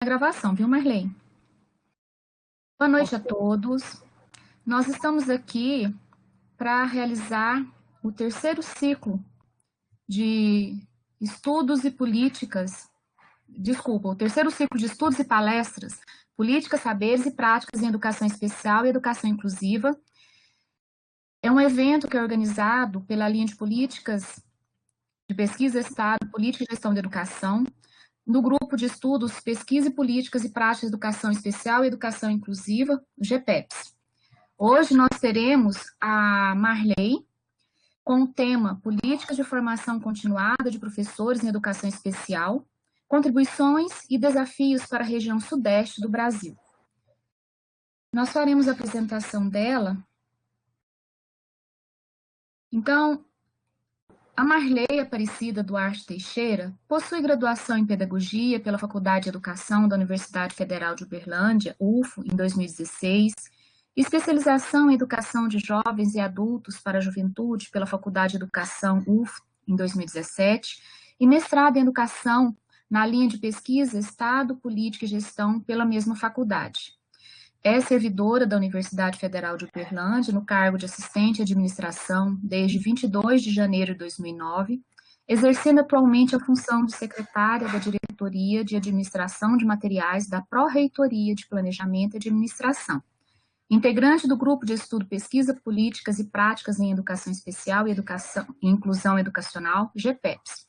A gravação, viu, Marlene? Boa noite a todos. Nós estamos aqui para realizar o terceiro ciclo de estudos e políticas, o terceiro ciclo de estudos e palestras, políticas, saberes e práticas em educação especial e educação inclusiva. É um evento que é organizado pela linha de políticas de pesquisa, Estado, política e gestão da educação, no grupo de estudos Pesquisa e Políticas e Práticas de Educação Especial e Educação Inclusiva, GPEPS. Hoje nós teremos a Marley com o tema Políticas de Formação Continuada de Professores em Educação Especial, Contribuições e Desafios para a região sudeste do Brasil. Nós faremos a apresentação dela. Então, a Marley Aparecida Duarte Teixeira possui graduação em Pedagogia pela Faculdade de Educação da Universidade Federal de Uberlândia, UFO, em 2016, especialização em Educação de Jovens e Adultos para a Juventude pela Faculdade de Educação, UFO, em 2017, e mestrado em Educação na linha de Pesquisa, Estado, Política e Gestão pela mesma faculdade. É servidora da Universidade Federal de Uberlândia, no cargo de assistente de administração desde 22 de janeiro de 2009, exercendo atualmente a função de secretária da Diretoria de Administração de Materiais da Pró-Reitoria de Planejamento e Administração, integrante do Grupo de Estudo Pesquisa, Políticas e Práticas em Educação Especial e Inclusão Educacional, GPEPS.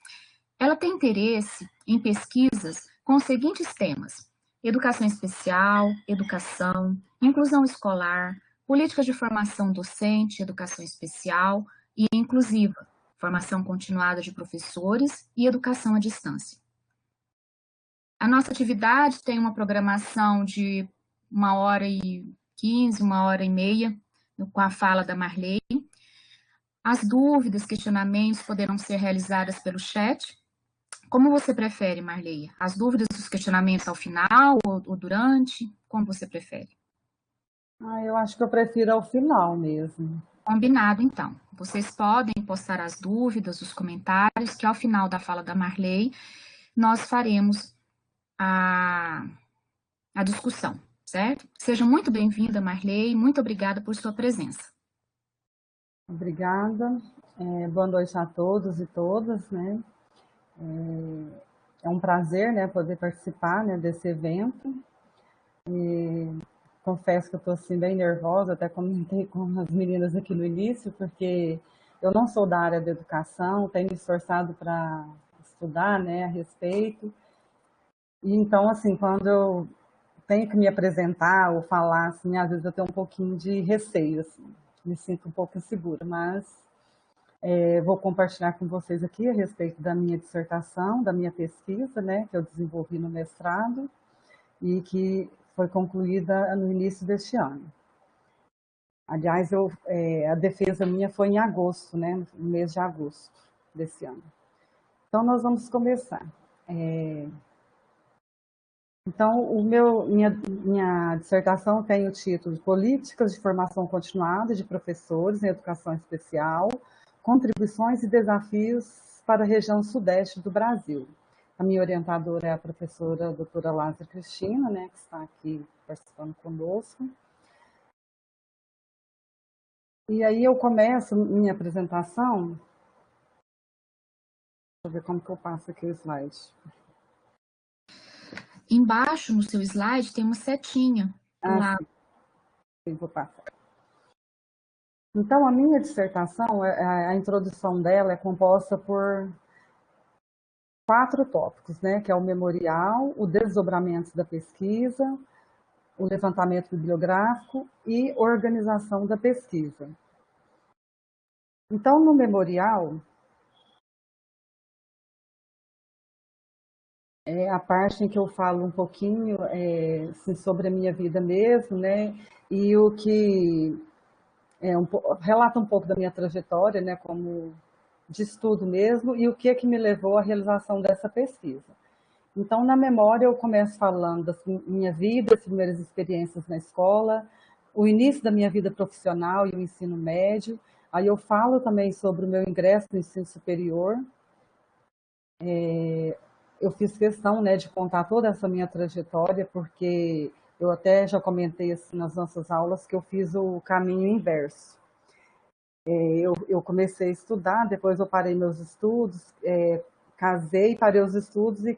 Ela tem interesse em pesquisas com os seguintes temas: educação especial, educação, inclusão escolar, políticas de formação docente, educação especial e inclusiva, formação continuada de professores e educação à distância. A nossa atividade tem uma programação de 1h15, 1h30, com a fala da Marley. As dúvidas, questionamentos poderão ser realizadas pelo chat. Como você prefere, Marley? As dúvidas e os questionamentos ao final ou durante? Como você prefere? Eu acho que eu prefiro ao final mesmo. Combinado, então. Vocês podem postar as dúvidas, os comentários, que ao final da fala da Marley, nós faremos a discussão, certo? Seja muito bem-vinda, Marley. Muito obrigada por sua presença. Obrigada. Boa noite a todos e todas, né? É um prazer, né, poder participar, né, desse evento. E confesso que eu estou assim, bem nervosa, até comentei com as meninas aqui no início, porque eu não sou da área da educação, tenho me esforçado para estudar, né, a respeito. E então, assim, quando eu tenho que me apresentar ou falar, assim, às vezes eu tenho um pouquinho de receio, assim, me sinto um pouco insegura, mas vou compartilhar com vocês aqui a respeito da minha dissertação, da minha pesquisa, né, que eu desenvolvi no mestrado e que foi concluída no início deste ano. Aliás, a defesa minha foi em agosto, né, no mês de agosto desse ano. Então, nós vamos começar. Então, minha dissertação tem o título de Políticas de Formação Continuada de Professores em Educação Especial, Contribuições e Desafios para a região sudeste do Brasil. A minha orientadora é a professora doutora Lázara Cristina, né, que está aqui participando conosco. E aí eu começo minha apresentação. Deixa eu ver como que eu passo aqui o slide. Embaixo, no seu slide, tem uma setinha do lado. Sim, vou passar. Então, a minha dissertação, a introdução dela é composta por 4 tópicos, né? Que é o memorial, o desdobramento da pesquisa, o levantamento bibliográfico e organização da pesquisa. Então, no memorial, é a parte em que eu falo um pouquinho assim, sobre a minha vida mesmo, né? E o que relata um pouco da minha trajetória, né? Como de estudo mesmo, e o que é que me levou à realização dessa pesquisa. Então, na memória, eu começo falando da minha vida, as primeiras experiências na escola, o início da minha vida profissional e o ensino médio. Aí eu falo também sobre o meu ingresso no ensino superior, eu fiz questão, né, de contar toda essa minha trajetória, porque eu até já comentei assim, nas nossas aulas que eu fiz o caminho inverso. Eu comecei a estudar, depois eu parei meus estudos, casei, parei os estudos e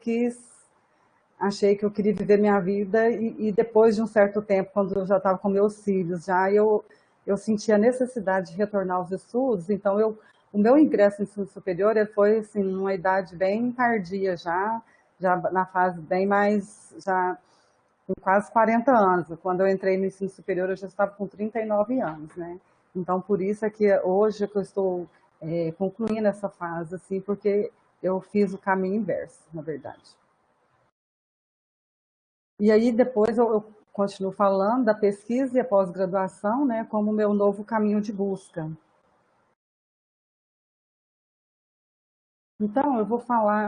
achei que eu queria viver minha vida e depois de um certo tempo, quando eu já estava com meus filhos, eu senti a necessidade de retornar aos estudos, então o meu ingresso no ensino superior ele foi assim, numa idade bem tardia já na fase bem mais, já com quase 40 anos. Quando eu entrei no ensino superior, eu já estava com 39 anos, né? Então, por isso é que hoje que eu estou concluindo essa fase, assim, porque eu fiz o caminho inverso, na verdade. E aí, depois, eu continuo falando da pesquisa e a pós-graduação, né, como meu novo caminho de busca. Então, eu vou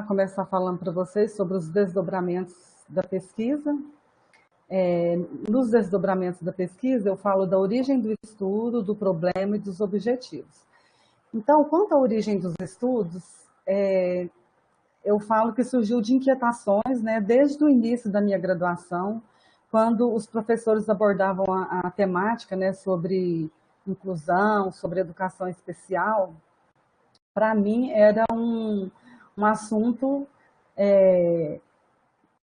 começar falando para vocês sobre os desdobramentos da pesquisa. Nos desdobramentos da pesquisa, eu falo da origem do estudo, do problema e dos objetivos. Então, quanto à origem dos estudos, eu falo que surgiu de inquietações, né, desde o início da minha graduação, quando os professores abordavam a temática, né, sobre inclusão, sobre educação especial. Para mim era um assunto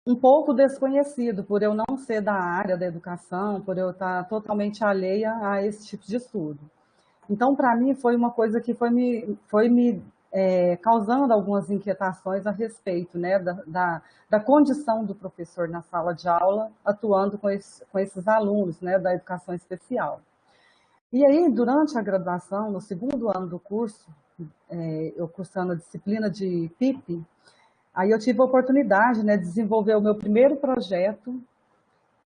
um pouco desconhecido, por eu não ser da área da educação, por eu estar totalmente alheia a esse tipo de estudo. Então, para mim, foi uma coisa que foi me causando algumas inquietações a respeito, né, da condição do professor na sala de aula, atuando com esses alunos, né, da educação especial. E aí, durante a graduação, no segundo ano do curso, eu cursando a disciplina de PIP, aí eu tive a oportunidade, né, de desenvolver o meu primeiro projeto,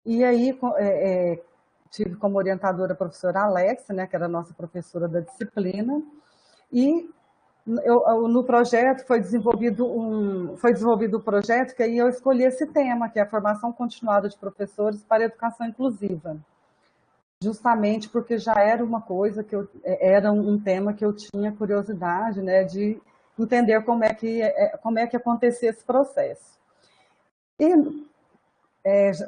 e aí tive como orientadora a professora Alexa, né, que era a nossa professora da disciplina, e no projeto foi desenvolvido um projeto que aí eu escolhi esse tema, que é a formação continuada de professores para a educação inclusiva, justamente porque já era uma coisa era um tema que eu tinha curiosidade, né, de entender como é que acontecia esse processo. E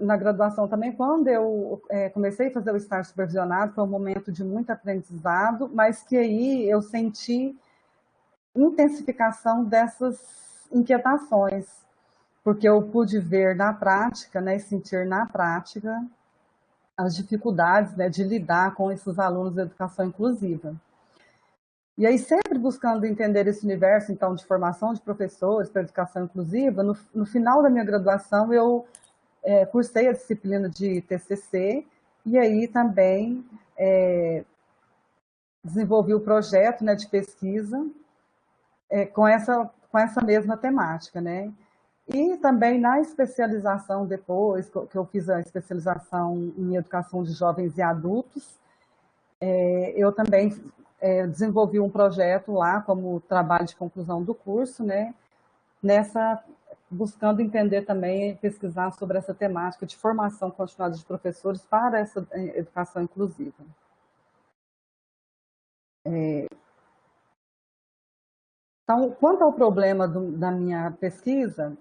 na graduação também, quando eu comecei a fazer o estágio supervisionado, foi um momento de muito aprendizado, mas que aí eu senti intensificação dessas inquietações, porque eu pude ver na prática, né, e sentir na prática as dificuldades, né, de lidar com esses alunos da educação inclusiva. E aí, sempre buscando entender esse universo, então, de formação de professores para educação inclusiva, no final da minha graduação, eu cursei a disciplina de TCC, e aí também desenvolvi o projeto, né, de pesquisa com essa mesma temática, né? E também na especialização depois, que eu fiz a especialização em educação de jovens e adultos, eu também desenvolvi um projeto lá como trabalho de conclusão do curso, né? Buscando entender também, pesquisar sobre essa temática de formação continuada de professores para essa educação inclusiva. Então, quanto ao problema da minha pesquisa,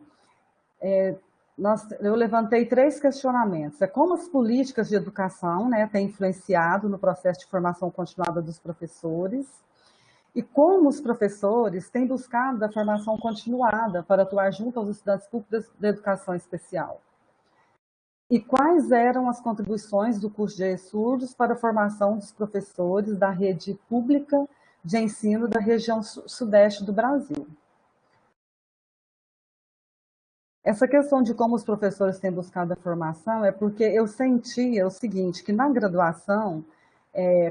eu levantei 3 questionamentos. Como as políticas de educação, né, têm influenciado no processo de formação continuada dos professores e como os professores têm buscado a formação continuada para atuar junto aos estudantes públicos da educação especial. E quais eram as contribuições do curso de ESURDOS para a formação dos professores da rede pública de ensino da região sudeste do Brasil. Essa questão de como os professores têm buscado a formação é porque eu sentia o seguinte, que na graduação,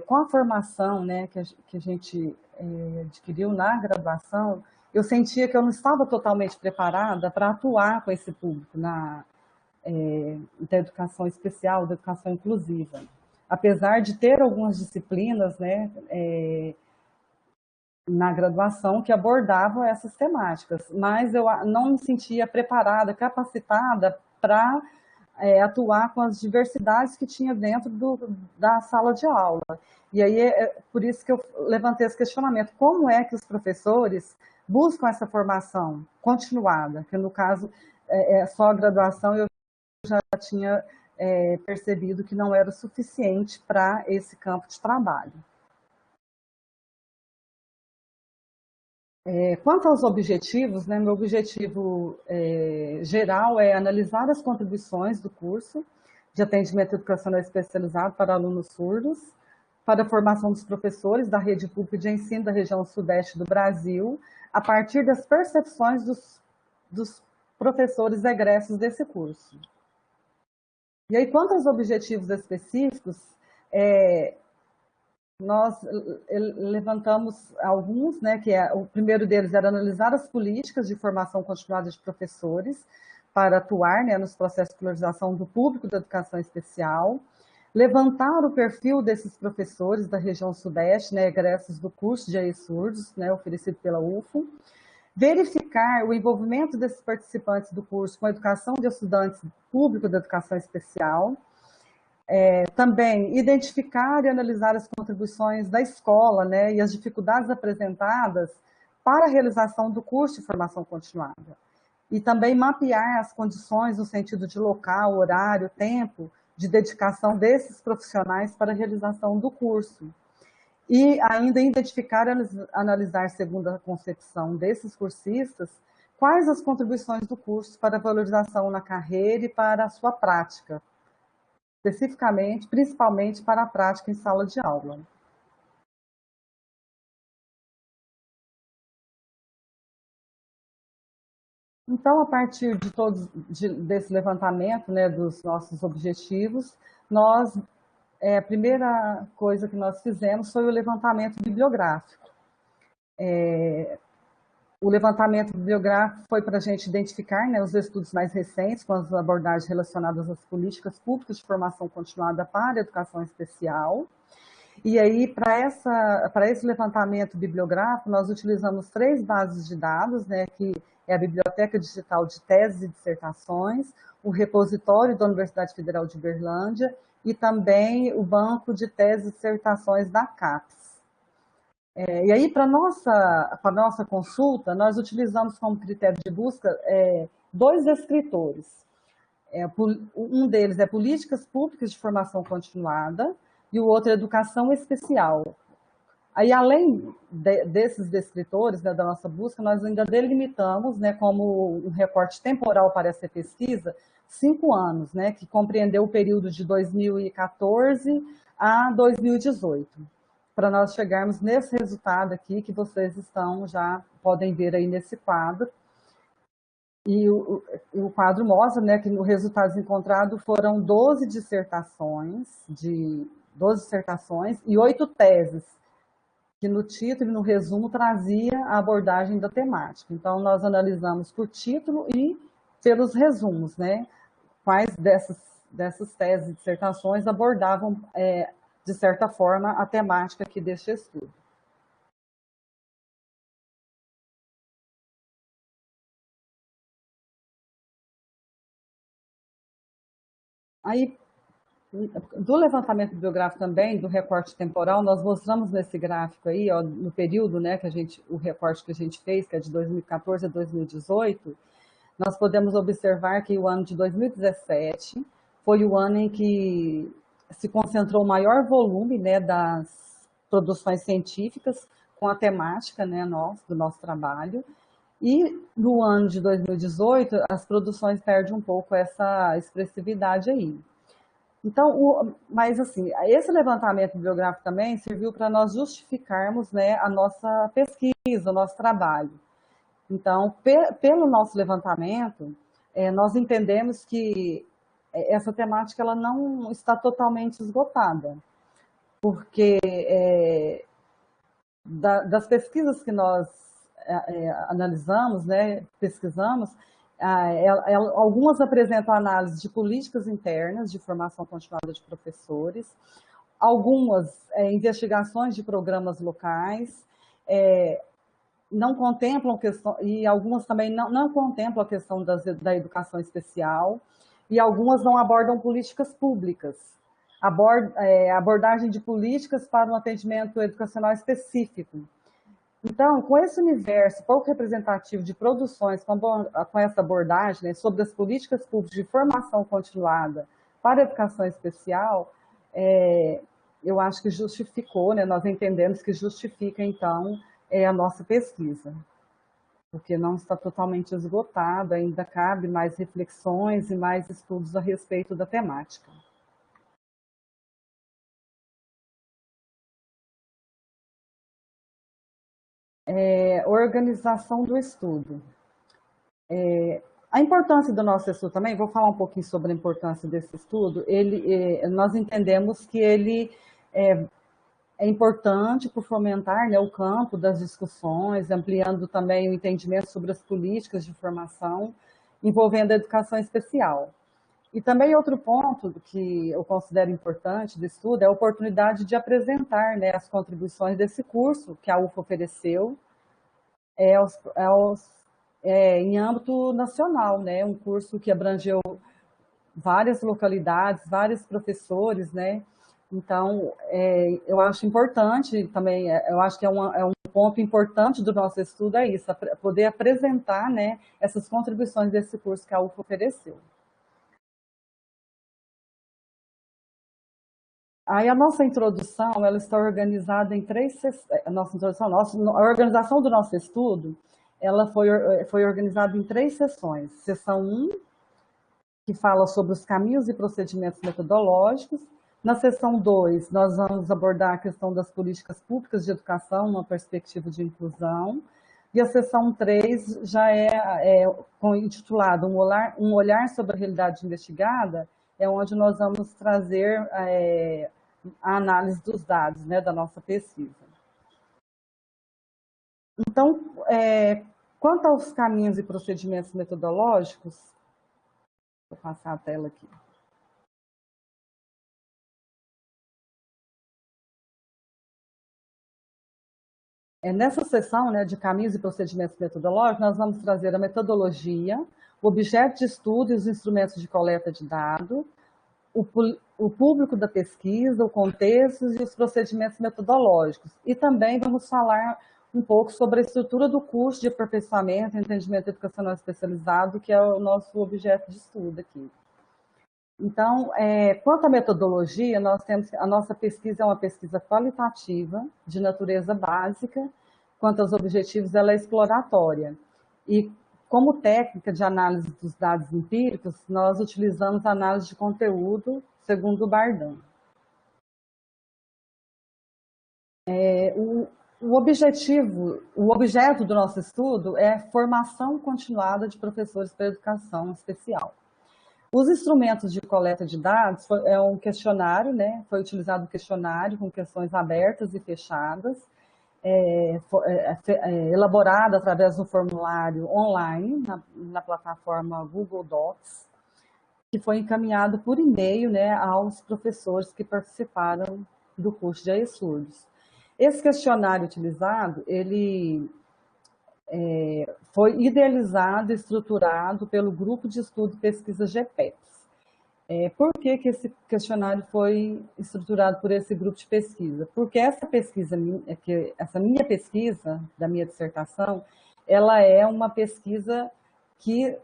com a formação, né, que a gente adquiriu na graduação, eu sentia que eu não estava totalmente preparada para atuar com esse público da educação especial, da educação inclusiva. Apesar de ter algumas disciplinas, né, na graduação que abordavam essas temáticas, mas eu não me sentia preparada, capacitada para atuar com as diversidades que tinha dentro da sala de aula. E aí por isso que eu levantei esse questionamento, como é que os professores buscam essa formação continuada, que no caso é só a graduação, eu já tinha percebido que não era o suficiente para esse campo de trabalho. Quanto aos objetivos, né, meu objetivo geral é analisar as contribuições do curso de atendimento educacional especializado para alunos surdos, para a formação dos professores da rede pública de ensino da região sudeste do Brasil, a partir das percepções dos professores egressos desse curso. E aí, quanto aos objetivos específicos, nós levantamos alguns, né, o primeiro deles era analisar as políticas de formação continuada de professores para atuar, né, nos processos de escolarização do público da educação especial, levantar o perfil desses professores da região sudeste, né, egressos do curso de EI-Surdos, né, oferecido pela UFO, verificar o envolvimento desses participantes do curso com a educação de estudantes público da educação especial, também identificar e analisar as contribuições da escola, né, e as dificuldades apresentadas para a realização do curso de formação continuada. E também mapear as condições no sentido de local, horário, tempo de dedicação desses profissionais para a realização do curso. E ainda identificar e analisar, segundo a concepção desses cursistas, quais as contribuições do curso para a valorização na carreira e para a sua prática, especificamente, principalmente para a prática em sala de aula. Então, a partir desse levantamento, né, dos nossos objetivos, a primeira coisa que nós fizemos foi o levantamento bibliográfico. O levantamento bibliográfico foi para a gente identificar, né, os estudos mais recentes com as abordagens relacionadas às políticas públicas de formação continuada para a educação especial. E aí, para esse levantamento bibliográfico, nós utilizamos 3 bases de dados, né, que é a Biblioteca Digital de Teses e Dissertações, o repositório da Universidade Federal de Uberlândia e também o Banco de Teses e Dissertações da CAPES. E aí, para a nossa consulta, nós utilizamos como critério de busca 2 escritores. Um deles é Políticas Públicas de Formação Continuada e o outro é Educação Especial. Aí, além desses escritores, né, da nossa busca, nós ainda delimitamos, né, como um recorte temporal para essa pesquisa, 5 anos, né, que compreendeu o período de 2014 a 2018, para nós chegarmos nesse resultado aqui que vocês já podem ver aí nesse quadro. E o quadro mostra, né, que os resultados encontrados foram 12 dissertações e 8 teses, que no título e no resumo trazia a abordagem da temática. Então, nós analisamos por título e pelos resumos, né, quais dessas teses e dissertações abordavam, de certa forma, a temática aqui deste estudo. Aí, do levantamento bibliográfico também, do recorte temporal, nós mostramos nesse gráfico aí, ó, no período, né, o recorte que a gente fez, que é de 2014 a 2018, nós podemos observar que o ano de 2017 foi o ano em que se concentrou o maior volume, né, das produções científicas com a temática, né, do nosso trabalho. E no ano de 2018, as produções perdem um pouco essa expressividade aí. Então, mas assim, esse levantamento bibliográfico também serviu para nós justificarmos, né, a nossa pesquisa, o nosso trabalho. Então, pelo nosso levantamento, nós entendemos que essa temática ela não está totalmente esgotada, porque das pesquisas que nós analisamos, né, pesquisamos, algumas apresentam análise de políticas internas de formação continuada de professores, algumas investigações de programas locais, não contemplam questão, e algumas também não contemplam a questão da educação especial, e algumas não abordam políticas públicas, abordagem de políticas para um atendimento educacional específico. Então, com esse universo pouco representativo de produções com essa abordagem, né, sobre as políticas públicas de formação continuada para a educação especial, eu acho que justificou, né, nós entendemos que justifica, então, a nossa pesquisa, porque não está totalmente esgotado, ainda cabe mais reflexões e mais estudos a respeito da temática. Organização do estudo. A importância do nosso estudo também, vou falar um pouquinho sobre a importância desse estudo, nós entendemos que ele é importante por fomentar, né, o campo das discussões, ampliando também o entendimento sobre as políticas de formação envolvendo a educação especial. E também outro ponto que eu considero importante do estudo é a oportunidade de apresentar, né, as contribuições desse curso que a UFA ofereceu em âmbito nacional, né, um curso que abrangeu várias localidades, vários professores, né? Então, eu acho importante também, eu acho que é um ponto importante do nosso estudo é isso, poder apresentar, né, essas contribuições desse curso que a UFA ofereceu. Aí a nossa introdução, ela está organizada em a organização do nosso estudo, ela foi organizada em 3 sessões. Sessão 1, que fala sobre os caminhos e procedimentos metodológicos. Na seção 2, nós vamos abordar a questão das políticas públicas de educação, uma perspectiva de inclusão. E a seção 3 já é intitulada um olhar sobre a realidade investigada, é onde nós vamos trazer a análise dos dados, né, da nossa pesquisa. Então, quanto aos caminhos e procedimentos metodológicos, vou passar a tela aqui. Nessa seção, né, de caminhos e procedimentos metodológicos, nós vamos trazer a metodologia, o objeto de estudo e os instrumentos de coleta de dados, o público da pesquisa, o contexto e os procedimentos metodológicos. E também vamos falar um pouco sobre a estrutura do curso de aperfeiçoamento e entendimento educacional especializado, que é o nosso objeto de estudo aqui. Então, quanto à metodologia, nós temos a nossa pesquisa é uma pesquisa qualitativa, de natureza básica. Quanto aos objetivos, ela é exploratória. E como técnica de análise dos dados empíricos, nós utilizamos a análise de conteúdo segundo o Bardan. O objeto do nosso estudo é formação continuada de professores para educação especial. Os instrumentos de coleta de dados é um questionário, né? Foi utilizado um questionário com questões abertas e fechadas, elaborado através do formulário online na plataforma Google Docs, que foi encaminhado por e-mail, né, aos professores que participaram do curso de AESurdos. Esse questionário utilizado, ele foi idealizado e estruturado pelo Grupo de Estudo e Pesquisa GPEPs. Por que esse questionário foi estruturado por esse grupo de pesquisa? Porque essa minha pesquisa, da minha dissertação, ela é uma pesquisa que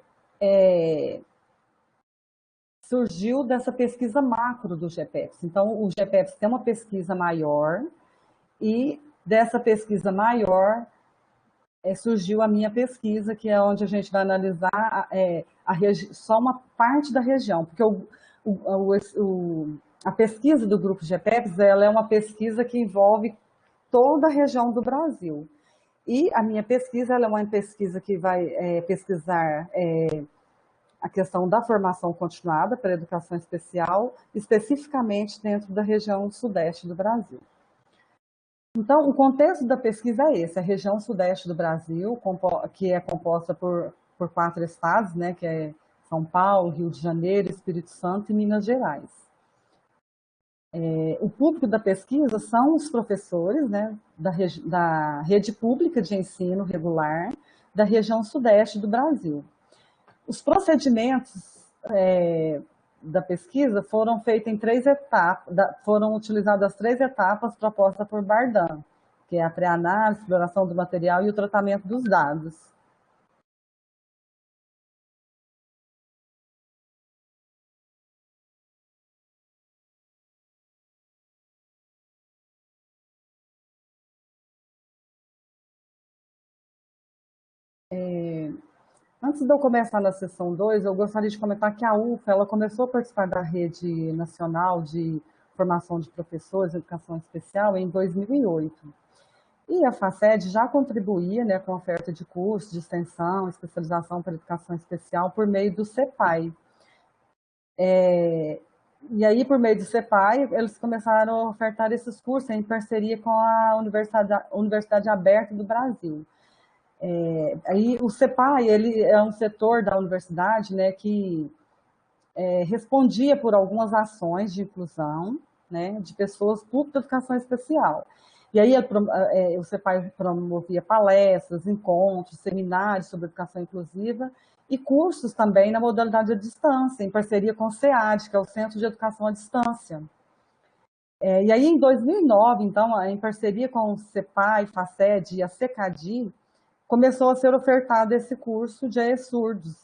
surgiu dessa pesquisa macro do GPEPs. Então, o GPEPs tem uma pesquisa maior e dessa pesquisa maior surgiu a minha pesquisa, que é onde a gente vai analisar só uma parte da região, porque a pesquisa do grupo GPEPs, ela é uma pesquisa que envolve toda a região do Brasil. E a minha pesquisa, ela é uma pesquisa que vai pesquisar a questão da formação continuada para a educação especial, especificamente dentro da região sudeste do Brasil. Então, o contexto da pesquisa é esse, a região sudeste do Brasil, que é composta por 4 estados, né, que é São Paulo, Rio de Janeiro, Espírito Santo e Minas Gerais. O público da pesquisa são os professores, né, da rede pública de ensino regular da região sudeste do Brasil. Os procedimentos da pesquisa foram feitos em 3 etapas, foram utilizadas as 3 etapas propostas por Bardan, que é a pré-análise, exploração do material e o tratamento dos dados. Antes de eu começar na sessão 2, eu gostaria de comentar que a UFA ela começou a participar da Rede Nacional de Formação de Professores de Educação Especial em 2008. E a FACED já contribuía, né, com a oferta de cursos de extensão, especialização para educação especial por meio do CEPAI. E aí, por meio do CEPAI, eles começaram a ofertar esses cursos em parceria com a Universidade Aberta do Brasil. Aí o CEPAI, ele é um setor da universidade, né, que respondia por algumas ações de inclusão, né, de pessoas por educação especial. E aí o CEPAI promovia palestras, encontros, seminários sobre educação inclusiva e cursos também na modalidade à distância, em parceria com o SEAD, que é o Centro de Educação à Distância. E aí, em 2009, então, em parceria com o CEPAI, FACED e a SECADI, começou a ser ofertado esse curso de ESURDOS,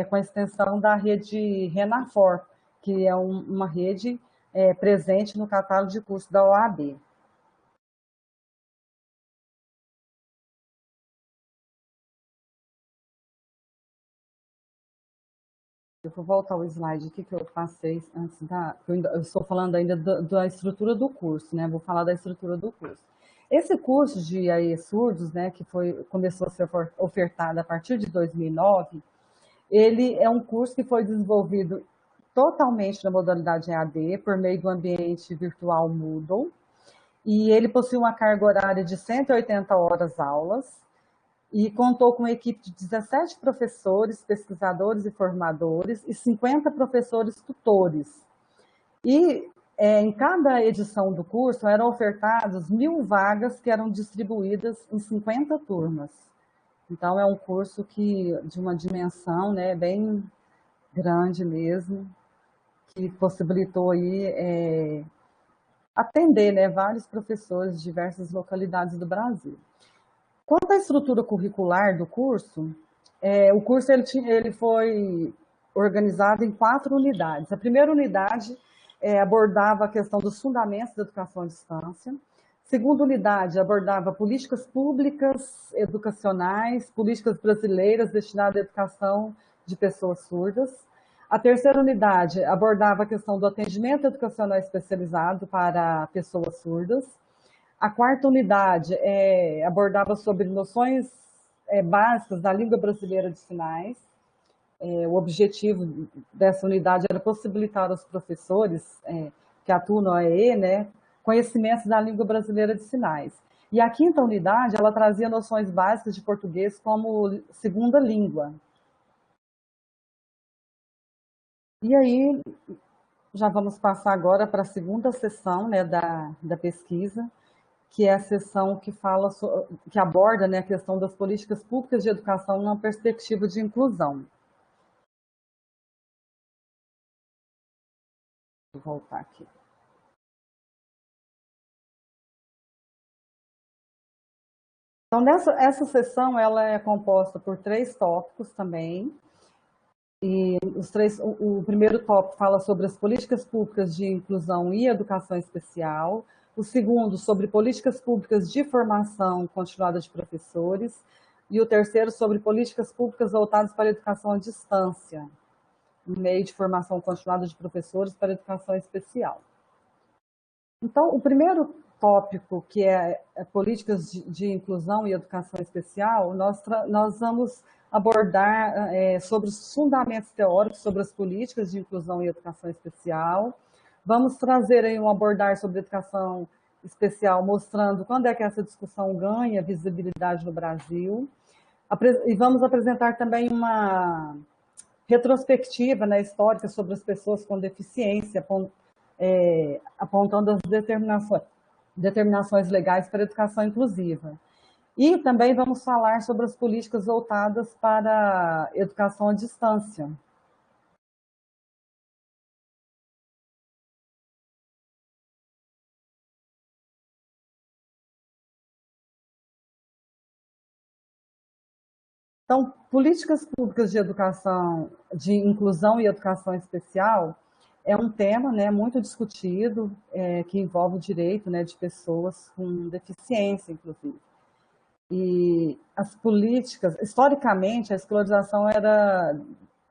com a extensão da rede Renafor, que é uma rede presente no catálogo de cursos da OAB. Eu vou voltar ao slide aqui que eu passei antes eu estou falando ainda da estrutura do curso, né? Vou falar da estrutura do curso. Esse curso de AE Surdos, né, que começou a ser ofertado a partir de 2009, ele é um curso que foi desenvolvido totalmente na modalidade EAD, por meio do ambiente virtual Moodle, e ele possui uma carga horária de 180 horas aulas, e contou com uma equipe de 17 professores, pesquisadores e formadores, e 50 professores tutores. E em cada edição do curso eram ofertadas 1.000 vagas que eram distribuídas em 50 turmas. Então, é um curso de uma dimensão, né, bem grande mesmo, que possibilitou aí, atender, né, vários professores de diversas localidades do Brasil. Quanto à estrutura curricular do curso, o curso ele foi organizado em 4 unidades. A primeira unidade abordava a questão dos fundamentos da educação à distância. A segunda unidade abordava políticas públicas educacionais, políticas brasileiras destinadas à educação de pessoas surdas. A terceira unidade abordava a questão do atendimento educacional especializado para pessoas surdas. A quarta unidade abordava sobre noções básicas da língua brasileira de sinais. O objetivo dessa unidade era possibilitar aos professores que atuam no AE, né, conhecimentos da língua brasileira de sinais. E a quinta unidade, ela trazia noções básicas de português como segunda língua. E aí, já vamos passar agora para a segunda sessão, né, da pesquisa, que é a sessão que aborda, né, a questão das políticas públicas de educação numa perspectiva de inclusão. Vou voltar aqui. Então, essa sessão ela é composta por 3 tópicos também. E o primeiro tópico fala sobre as políticas públicas de inclusão e educação especial. O segundo, sobre políticas públicas de formação continuada de professores. E o terceiro, sobre políticas públicas voltadas para a educação à distância, no meio de formação continuada de professores para a educação especial. Então, o primeiro tópico, que é políticas de inclusão e educação especial, nós vamos abordar sobre os fundamentos teóricos sobre as políticas de inclusão e educação especial. Vamos trazer aí um abordar sobre educação especial, mostrando quando é que essa discussão ganha visibilidade no Brasil. E vamos apresentar também uma retrospectiva, né, histórica sobre as pessoas com deficiência, apontando as determinações legais para a educação inclusiva. E também vamos falar sobre as políticas voltadas para a educação à distância. Então, políticas públicas de educação, de inclusão e educação especial, é um tema, né, muito discutido, que envolve o direito, né, de pessoas com deficiência, inclusive. E as políticas, historicamente, a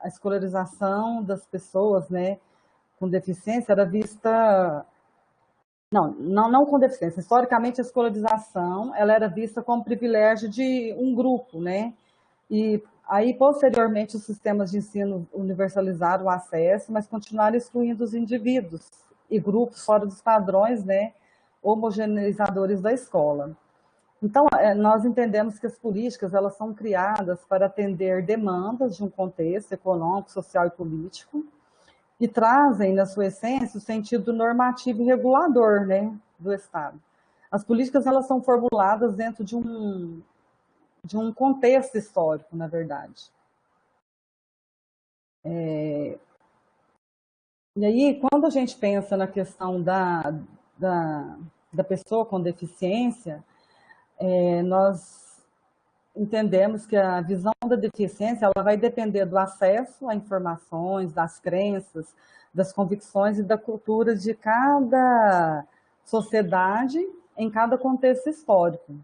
escolarização das pessoas, né, com deficiência era vista, não com deficiência. Historicamente, a escolarização, ela era vista como privilégio de um grupo, né? E aí, posteriormente, os sistemas de ensino universalizaram o acesso, mas continuaram excluindo os indivíduos e grupos fora dos padrões, né, homogeneizadores da escola. Então, nós entendemos que as políticas elas são criadas para atender demandas de um contexto econômico, social e político e trazem, na sua essência, o sentido normativo e regulador, né, do Estado. As políticas elas são formuladas dentro de um contexto histórico, na verdade. E aí, quando a gente pensa na questão da pessoa com deficiência, nós entendemos que a visão da deficiência ela vai depender do acesso a informações, das crenças, das convicções e da cultura de cada sociedade em cada contexto histórico.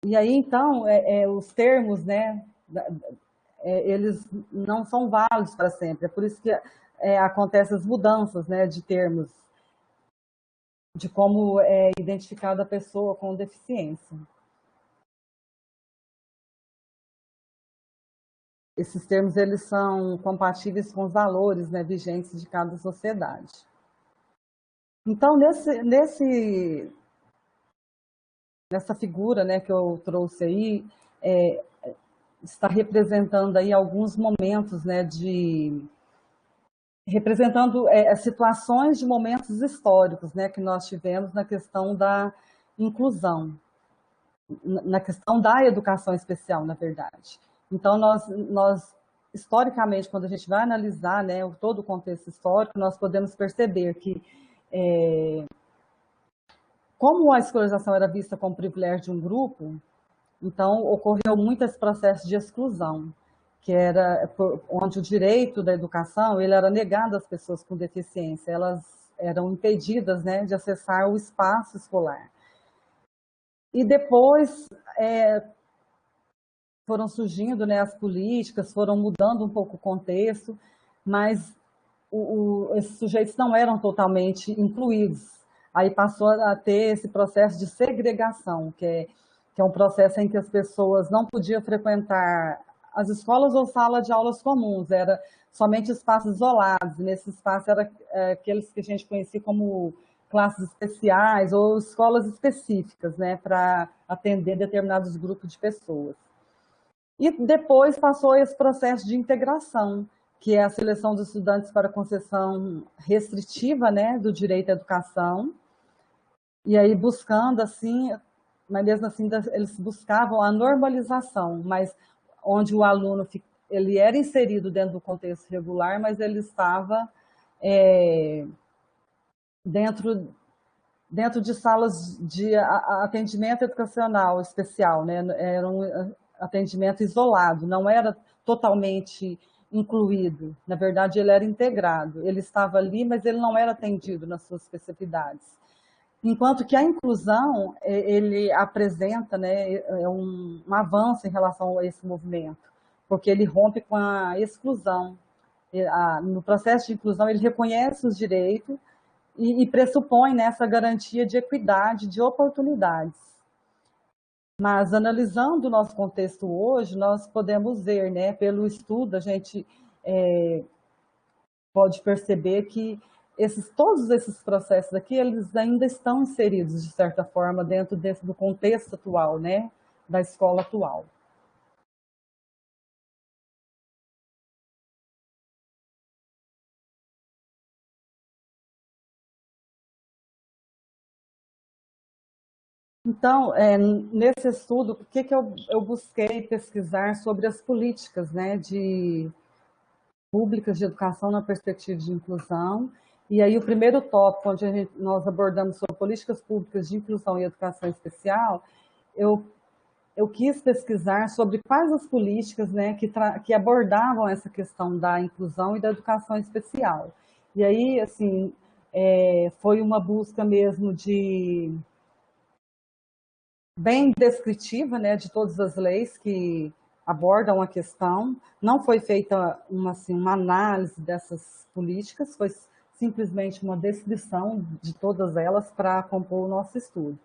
E aí, então, os termos, né, eles não são válidos para sempre. É por isso que acontecem as mudanças, né, de termos, de como é identificada a pessoa com deficiência. Esses termos eles são compatíveis com os valores, né, vigentes de cada sociedade. Então, nessa figura, né, que eu trouxe aí, está representando aí alguns momentos, né, representando situações de momentos históricos, né, que nós tivemos na questão da inclusão, na questão da educação especial, na verdade. Então, nós historicamente, quando a gente vai analisar, né, todo o contexto histórico, nós podemos perceber que, como a escolarização era vista como privilégio de um grupo, então ocorreu muito esse processo de exclusão, que era onde o direito da educação ele era negado às pessoas com deficiência, elas eram impedidas, né, de acessar o espaço escolar. E depois foram surgindo, né, as políticas, foram mudando um pouco o contexto, mas esses sujeitos não eram totalmente incluídos. Aí passou a ter esse processo de segregação, que é um processo em que as pessoas não podiam frequentar as escolas ou salas de aulas comuns, era somente espaços isolados. Nesse espaço era aqueles que a gente conhecia como classes especiais ou escolas específicas, né, para atender determinados grupos de pessoas. E depois passou esse processo de integração, que é a seleção dos estudantes para concessão restritiva, né, do direito à educação, e aí buscando assim, mas mesmo assim eles buscavam a normalização, mas onde o aluno ele era inserido dentro do contexto regular, mas ele estava dentro de salas de atendimento educacional especial, né? Era um atendimento isolado, não era totalmente incluído. Na verdade, ele era integrado. Ele estava ali, mas ele não era atendido nas suas especificidades. Enquanto que a inclusão, ele apresenta, né, um avanço em relação a esse movimento, porque ele rompe com a exclusão. No processo de inclusão, ele reconhece os direitos e pressupõe nessa garantia de equidade, de oportunidades. Mas analisando o nosso contexto hoje, nós podemos ver, né, pelo estudo, a gente pode perceber que todos esses processos aqui, eles ainda estão inseridos, de certa forma, dentro do contexto atual, né, da escola atual. Então, nesse estudo, o que eu busquei pesquisar sobre as políticas, né, públicas de educação na perspectiva de inclusão. E aí o primeiro tópico, onde nós abordamos sobre políticas públicas de inclusão e educação especial, eu eu quis pesquisar sobre quais as políticas, né, que abordavam essa questão da inclusão e da educação especial. E aí, assim, foi uma busca mesmo bem descritiva, né, de todas as leis que abordam a questão. Não foi feita uma análise dessas políticas, foi simplesmente uma descrição de todas elas para compor o nosso estudo.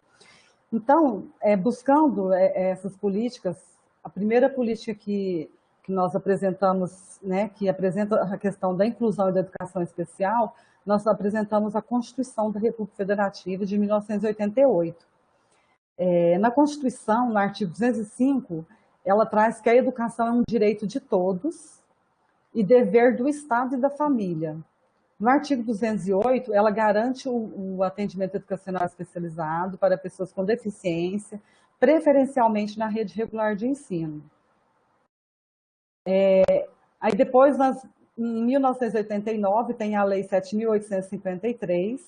Então, buscando essas políticas, a primeira política que nós apresentamos, né, que apresenta a questão da inclusão e da educação especial, nós apresentamos a Constituição da República Federativa de 1988. Na Constituição, no artigo 205, ela traz que a educação é um direito de todos e dever do Estado e da família. No artigo 208, ela garante o atendimento educacional especializado para pessoas com deficiência, preferencialmente na rede regular de ensino. Aí depois, em 1989, tem a Lei 7.853,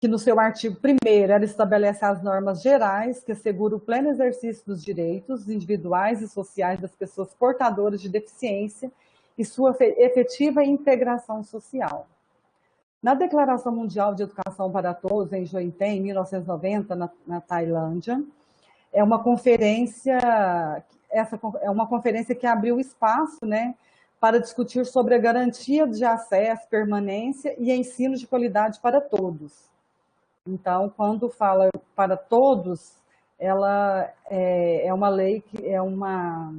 que no seu artigo 1º, ela estabelece as normas gerais que asseguram o pleno exercício dos direitos individuais e sociais das pessoas portadoras de deficiência e sua efetiva integração social. Na Declaração Mundial de Educação para Todos, em Jointen, em 1990, na Tailândia, é uma conferência que abriu espaço, né, para discutir sobre a garantia de acesso, permanência e ensino de qualidade para todos. Então, quando fala para todos, ela é uma lei, é uma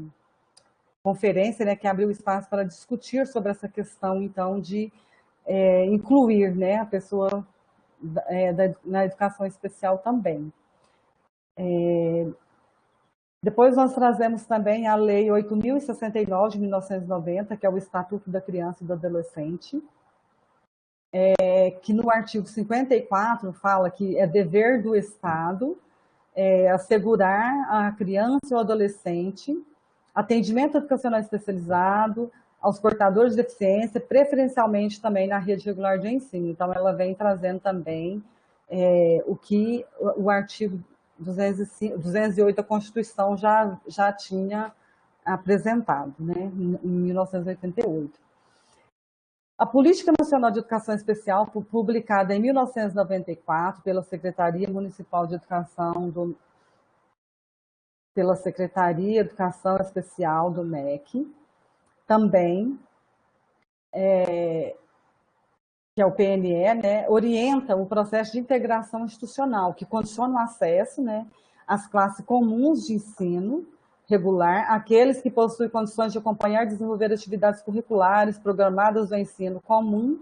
conferência, né, que abriu espaço para discutir sobre essa questão, então, de incluir, né, a pessoa na educação especial também. Depois nós trazemos também a Lei 8.069, de 1990, que é o Estatuto da Criança e do Adolescente, que no artigo 54 fala que é dever do Estado assegurar à criança ou adolescente atendimento educacional especializado aos portadores de deficiência, preferencialmente também na rede regular de ensino. Então, ela vem trazendo também o que o artigo 208 da Constituição já tinha apresentado, né, em 1988. A Política Nacional de Educação Especial foi publicada em 1994 pela Secretaria Municipal de Educação pela Secretaria de Educação Especial do MEC, também, que é o PNE, né, orienta o processo de integração institucional, que condiciona o acesso, né, às classes comuns de ensino regular, aqueles que possuem condições de acompanhar e desenvolver atividades curriculares programadas do ensino comum,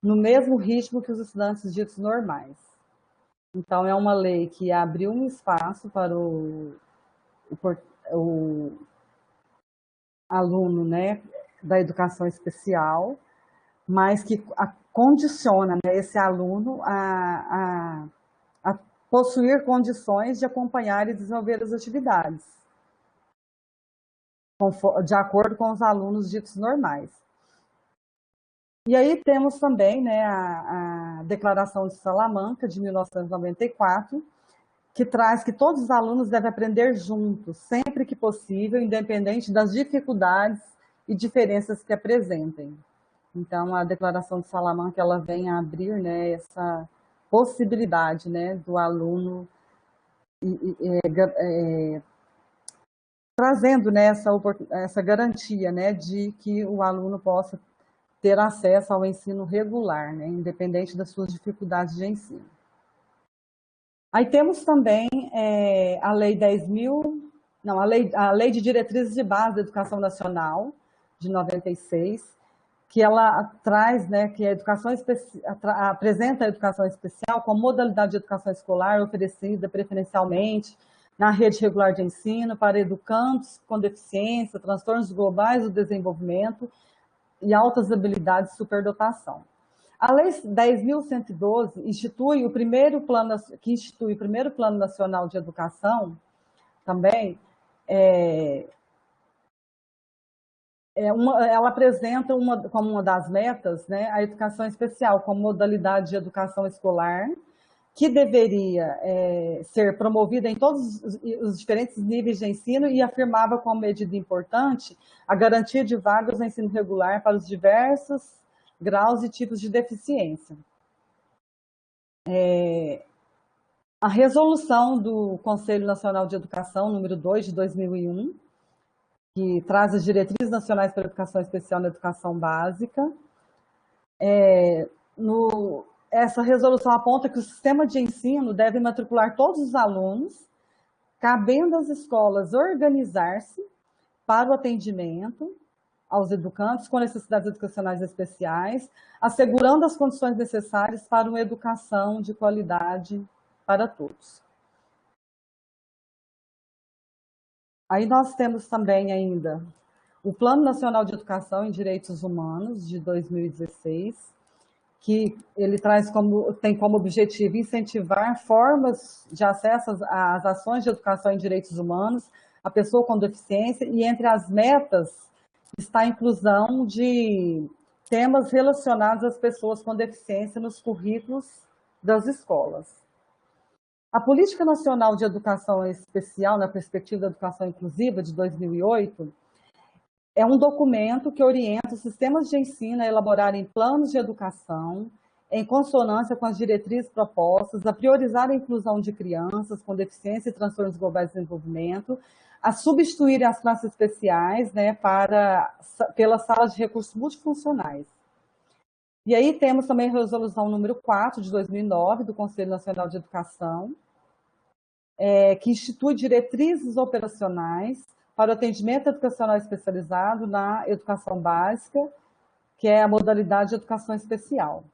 no mesmo ritmo que os estudantes ditos normais. Então, é uma lei que abriu um espaço para o aluno, né, da educação especial, mas que condiciona, né, esse aluno a possuir condições de acompanhar e desenvolver as atividades, de acordo com os alunos ditos normais. E aí temos também, né, a Declaração de Salamanca, de 1994, que traz que todos os alunos devem aprender juntos, sempre que possível, independente das dificuldades e diferenças que apresentem. Então, a Declaração de Salamanca, ela vem a abrir, né, essa possibilidade, né, do aluno trazendo, né, essa garantia, né, de que o aluno possa ter acesso ao ensino regular, né, independente das suas dificuldades de ensino. Aí temos também a Lei 10.000, não, a Lei de Diretrizes de Base da Educação Nacional, de 96, que ela traz, né, que apresenta a educação especial como modalidade de educação escolar oferecida preferencialmente na rede regular de ensino para educandos com deficiência, transtornos globais do desenvolvimento e altas habilidades de superdotação. A Lei 10.112 institui o primeiro plano nacional de educação, também, ela apresenta como uma das metas, né, a educação especial como modalidade de educação escolar, que deveria ser promovida em todos os diferentes níveis de ensino e afirmava como medida importante a garantia de vagas no ensino regular para os diversos graus e tipos de deficiência. A resolução do Conselho Nacional de Educação, número 2 de 2001, que traz as diretrizes nacionais para a educação especial na educação básica, essa resolução aponta que o sistema de ensino deve matricular todos os alunos, cabendo às escolas organizar-se para o atendimento aos educandos com necessidades educacionais especiais, assegurando as condições necessárias para uma educação de qualidade para todos. Aí nós temos também ainda o Plano Nacional de Educação em Direitos Humanos, de 2016, que ele tem como objetivo incentivar formas de acesso às ações de educação em direitos humanos, a pessoa com deficiência, e entre as metas está a inclusão de temas relacionados às pessoas com deficiência nos currículos das escolas. A Política Nacional de Educação Especial, na perspectiva da educação inclusiva, de 2008, é um documento que orienta os sistemas de ensino a elaborarem planos de educação em consonância com as diretrizes propostas, a priorizar a inclusão de crianças com deficiência e transtornos globais de desenvolvimento, a substituir as classes especiais, né, pelas salas de recursos multifuncionais. E aí temos também a resolução número 4 de 2009 do Conselho Nacional de Educação, que institui diretrizes operacionais para o atendimento educacional especializado na educação básica, que é a modalidade de educação especial.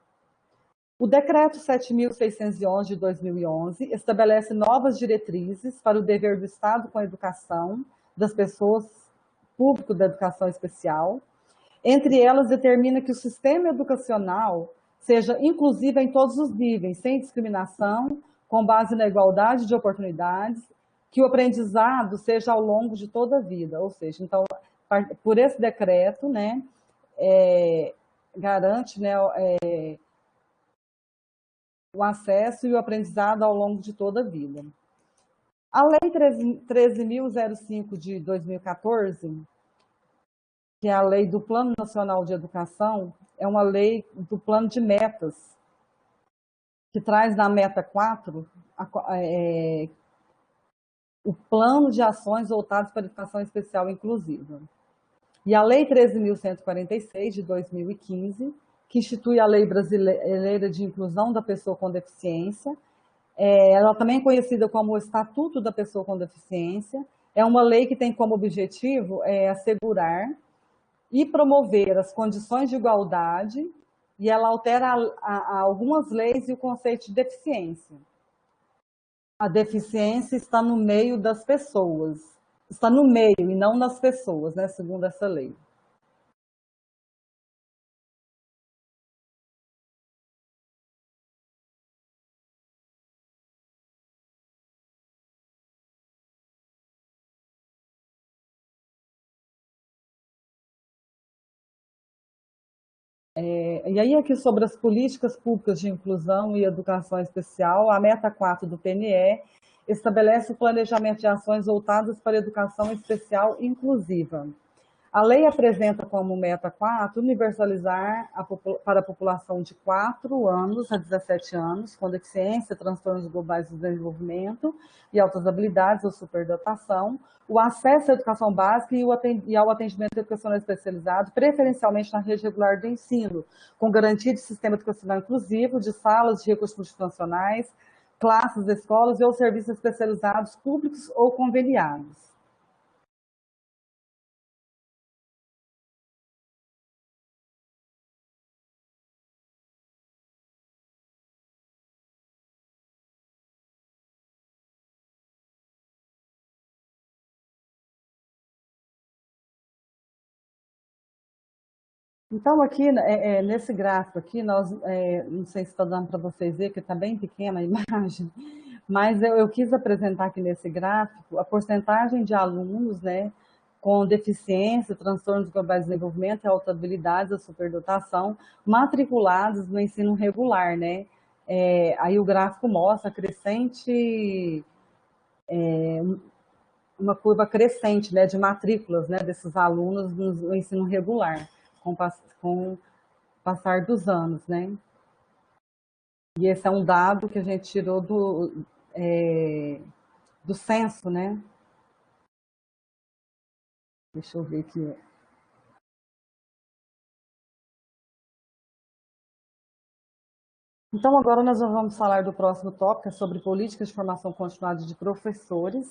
O Decreto 7.611 de 2011 estabelece novas diretrizes para o dever do Estado com a educação das pessoas público da educação especial. Entre elas, determina que o sistema educacional seja inclusivo em todos os níveis, sem discriminação, com base na igualdade de oportunidades, que o aprendizado seja ao longo de toda a vida. Ou seja, então, por esse decreto, né, garante, né, o acesso e o aprendizado ao longo de toda a vida. A Lei 13.005 de 2014, que é a Lei do Plano Nacional de Educação, é uma lei do plano de metas, que traz na meta 4 o plano de ações voltadas para a educação especial inclusiva. E a Lei 13.146 de 2015, que institui a Lei Brasileira de Inclusão da Pessoa com Deficiência, ela também é conhecida como o Estatuto da Pessoa com Deficiência, é uma lei que tem como objetivo assegurar e promover as condições de igualdade, e ela altera algumas leis e o conceito de deficiência. A deficiência está no meio das pessoas, está no meio e não nas pessoas, né, segundo essa lei. E aí, aqui sobre as políticas públicas de inclusão e educação especial, a meta 4 do PNE estabelece o planejamento de ações voltadas para a educação especial inclusiva. A lei apresenta como meta 4 universalizar para a população de 4 anos a 17 anos, com deficiência, transtornos globais do desenvolvimento e altas habilidades ou superdotação, o acesso à educação básica e ao atendimento educacional especializado, preferencialmente na rede regular de ensino, com garantia de sistema educacional inclusivo, de salas de recursos multifuncionais, classes, escolas ou serviços especializados públicos ou conveniados. Então, aqui, nesse gráfico aqui, não sei se está dando para vocês ver, que está bem pequena a imagem, mas eu quis apresentar aqui nesse gráfico a porcentagem de alunos, né, com deficiência, transtornos globais de desenvolvimento, alta habilidade, a superdotação, matriculados no ensino regular, né, Aí o gráfico mostra crescente, uma curva crescente, né, de matrículas, né, desses alunos no ensino regular, com o passar dos anos, né. E esse é um dado que a gente tirou do censo, né. Deixa eu ver aqui. Então, agora nós vamos falar do próximo tópico, sobre políticas de formação continuada de professores.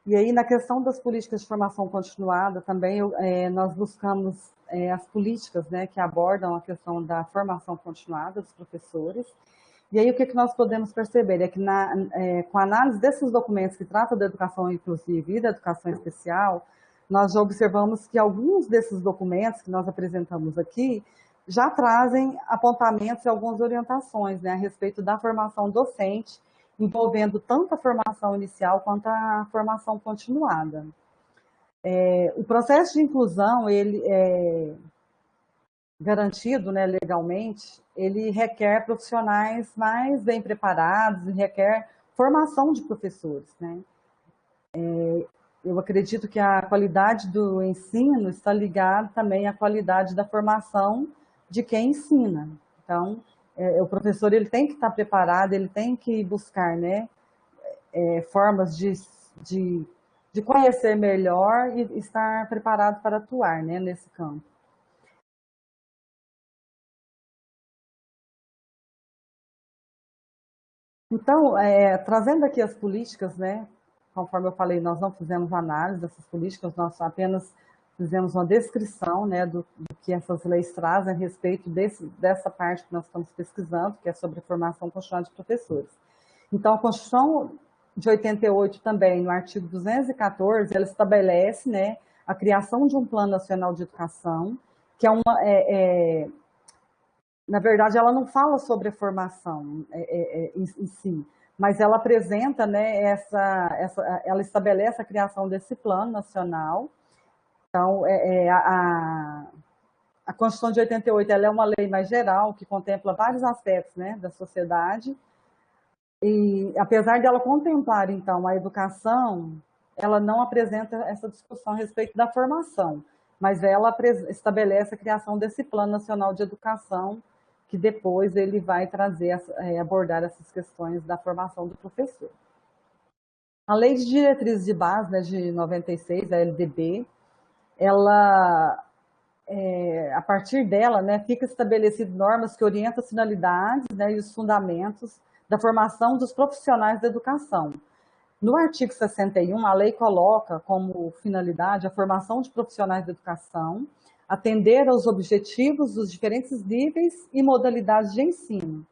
E aí, na questão das políticas de formação continuada, também nós buscamos as políticas, né, que abordam a questão da formação continuada dos professores. E aí, o que nós podemos perceber é que, com a análise desses documentos que tratam da educação inclusiva e da educação especial, nós já observamos que alguns desses documentos que nós apresentamos aqui já trazem apontamentos e algumas orientações, né, a respeito da formação docente, envolvendo tanto a formação inicial quanto a formação continuada. O processo de inclusão, ele é garantido, né, legalmente, ele requer profissionais mais bem preparados e requer formação de professores, né? Eu acredito que a qualidade do ensino está ligada também à qualidade da formação de quem ensina. Então, o professor ele tem que estar preparado, ele tem que buscar, né, formas de conhecer melhor e estar preparado para atuar, né, nesse campo. Então, trazendo aqui as políticas, né, conforme eu falei, nós não fizemos análise dessas políticas, nós apenas fizemos uma descrição, né, do que essas leis trazem a respeito dessa parte que nós estamos pesquisando, que é sobre a formação continuada de professores. Então, a Constituição de 88 também, no artigo 214, ela estabelece, né, a criação de um Plano Nacional de Educação, que na verdade, ela não fala sobre a formação em si, mas ela apresenta, né, ela estabelece a criação desse plano nacional. Então, a Constituição de 88 ela é uma lei mais geral, que contempla vários aspectos, né, da sociedade, e apesar de ela contemplar, então, a educação, ela não apresenta essa discussão a respeito da formação, mas ela estabelece a criação desse Plano Nacional de Educação, que depois ele vai trazer, abordar essas questões da formação do professor. A Lei de Diretrizes de Base, né, de 96, a LDB, ela, a partir dela, né, fica estabelecido normas que orientam as finalidades, né, e os fundamentos da formação dos profissionais da educação. No artigo 61, a lei coloca como finalidade a formação de profissionais da educação, atender aos objetivos dos diferentes níveis e modalidades de ensino.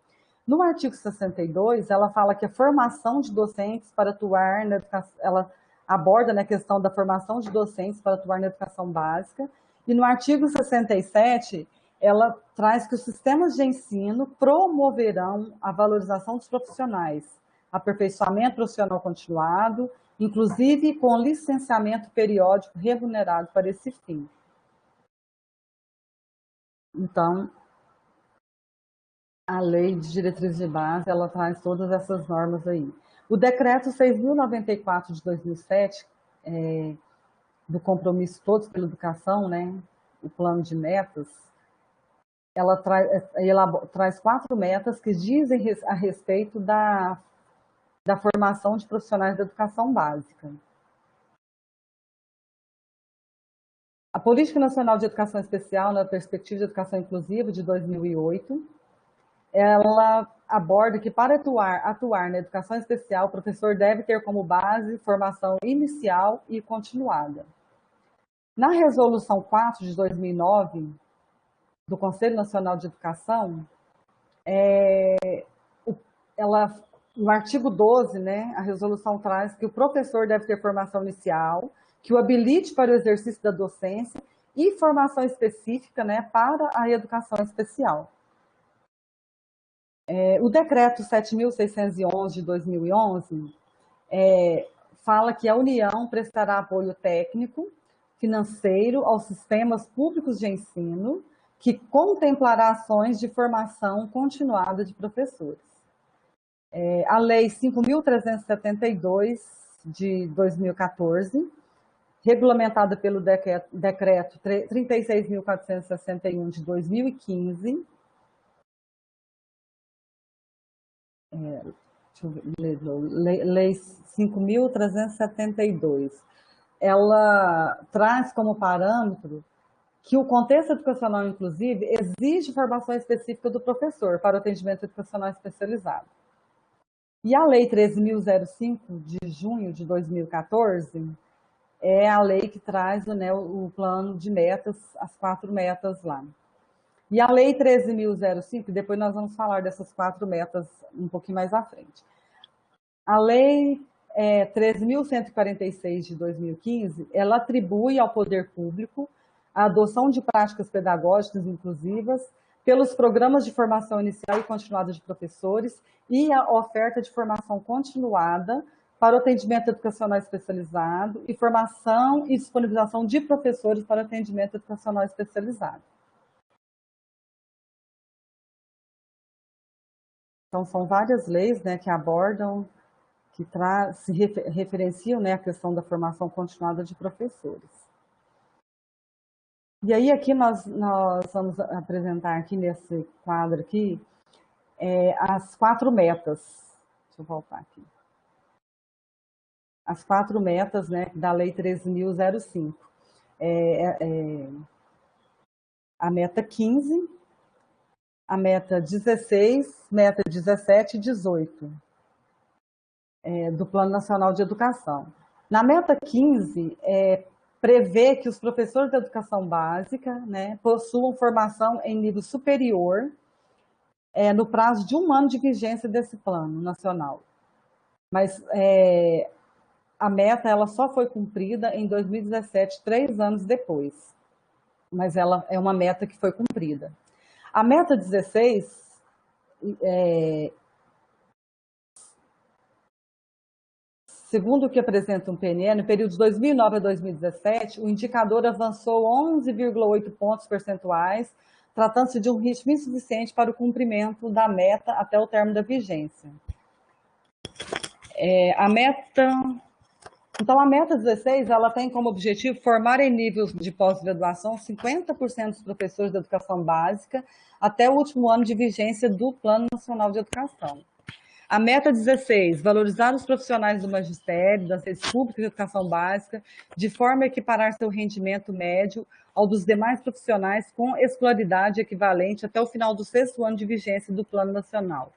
No artigo 62, ela fala que a formação de docentes para atuar na educação, ela aborda a questão da formação de docentes para atuar na educação básica, e no artigo 67, ela traz que os sistemas de ensino promoverão a valorização dos profissionais, aperfeiçoamento profissional continuado, inclusive com licenciamento periódico remunerado para esse fim. Então, a Lei de Diretrizes de Base, ela traz todas essas normas aí. O Decreto 6.094 de 2007, do Compromisso Todos pela Educação, né, o Plano de Metas, ela traz 4 metas que dizem a respeito da formação de profissionais da educação básica. A Política Nacional de Educação Especial, na Perspectiva de Educação Inclusiva, de 2008, ela aborda que para atuar na educação especial, o professor deve ter como base formação inicial e continuada. Na Resolução 4 de 2009, do Conselho Nacional de Educação, no artigo 12, né, a resolução traz que o professor deve ter formação inicial, que o habilite para o exercício da docência e formação específica, né, para a educação especial. O decreto 7.611 de 2011 fala que a União prestará apoio técnico, financeiro aos sistemas públicos de ensino, que contemplará ações de formação continuada de professores. A Lei 5.372 de 2014, regulamentada pelo Decreto 36.461 de 2015, Lei 5.372, ela traz como parâmetro que o contexto educacional, inclusive, exige formação específica do professor para o atendimento educacional especializado. E a Lei 13.005, de junho de 2014, é a lei que traz, né, o plano de metas, as 4 metas lá. E a Lei 13.005, depois nós vamos falar dessas 4 metas um pouquinho mais à frente. A Lei 13.146 de 2015, ela atribui ao poder público a adoção de práticas pedagógicas inclusivas pelos programas de formação inicial e continuada de professores e a oferta de formação continuada para o atendimento educacional especializado e formação e disponibilização de professores para atendimento educacional especializado. Então, são várias leis, né, que abordam, que se referenciam, né, a questão da formação continuada de professores. E aí aqui nós vamos apresentar aqui nesse quadro aqui as 4 metas. Deixa eu voltar aqui. As 4 metas, né, da Lei 13.005. A meta 15, a meta 16, meta 17 e 18 do Plano Nacional de Educação. Na meta 15, prevê que os professores da educação básica, né, possuam formação em nível superior no prazo de 1 ano de vigência desse plano nacional. Mas a meta ela só foi cumprida em 2017, 3 anos depois. Mas ela é uma meta que foi cumprida. A meta 16, segundo o que apresenta o PNE, no período de 2009 a 2017, o indicador avançou 11,8 pontos percentuais, tratando-se de um ritmo insuficiente para o cumprimento da meta até o término da vigência. A meta 16, ela tem como objetivo formar em nível de pós-graduação 50% dos professores da educação básica até o último ano de vigência do Plano Nacional de Educação. A meta 16, valorizar os profissionais do magistério, das redes públicas de educação básica, de forma a equiparar seu rendimento médio ao dos demais profissionais com escolaridade equivalente até o final do 6º ano de vigência do Plano Nacional.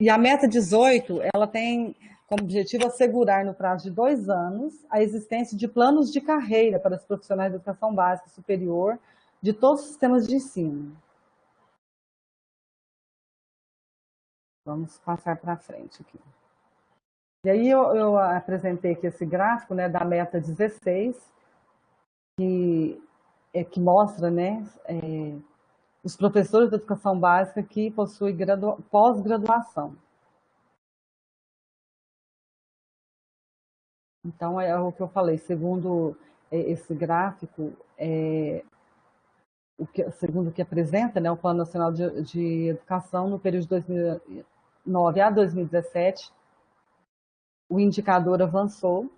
E a meta 18, ela tem como objetivo assegurar, no prazo de 2 anos, a existência de planos de carreira para os profissionais de educação básica superior de todos os sistemas de ensino. Vamos passar para frente aqui. E aí eu apresentei aqui esse gráfico, né, da meta 16, que mostra, né, os professores de educação básica que possuem pós-graduação. Então, é o que eu falei, segundo esse gráfico, segundo o que apresenta, né, o Plano Nacional de Educação, no período de 2009 a 2017, o indicador avançou,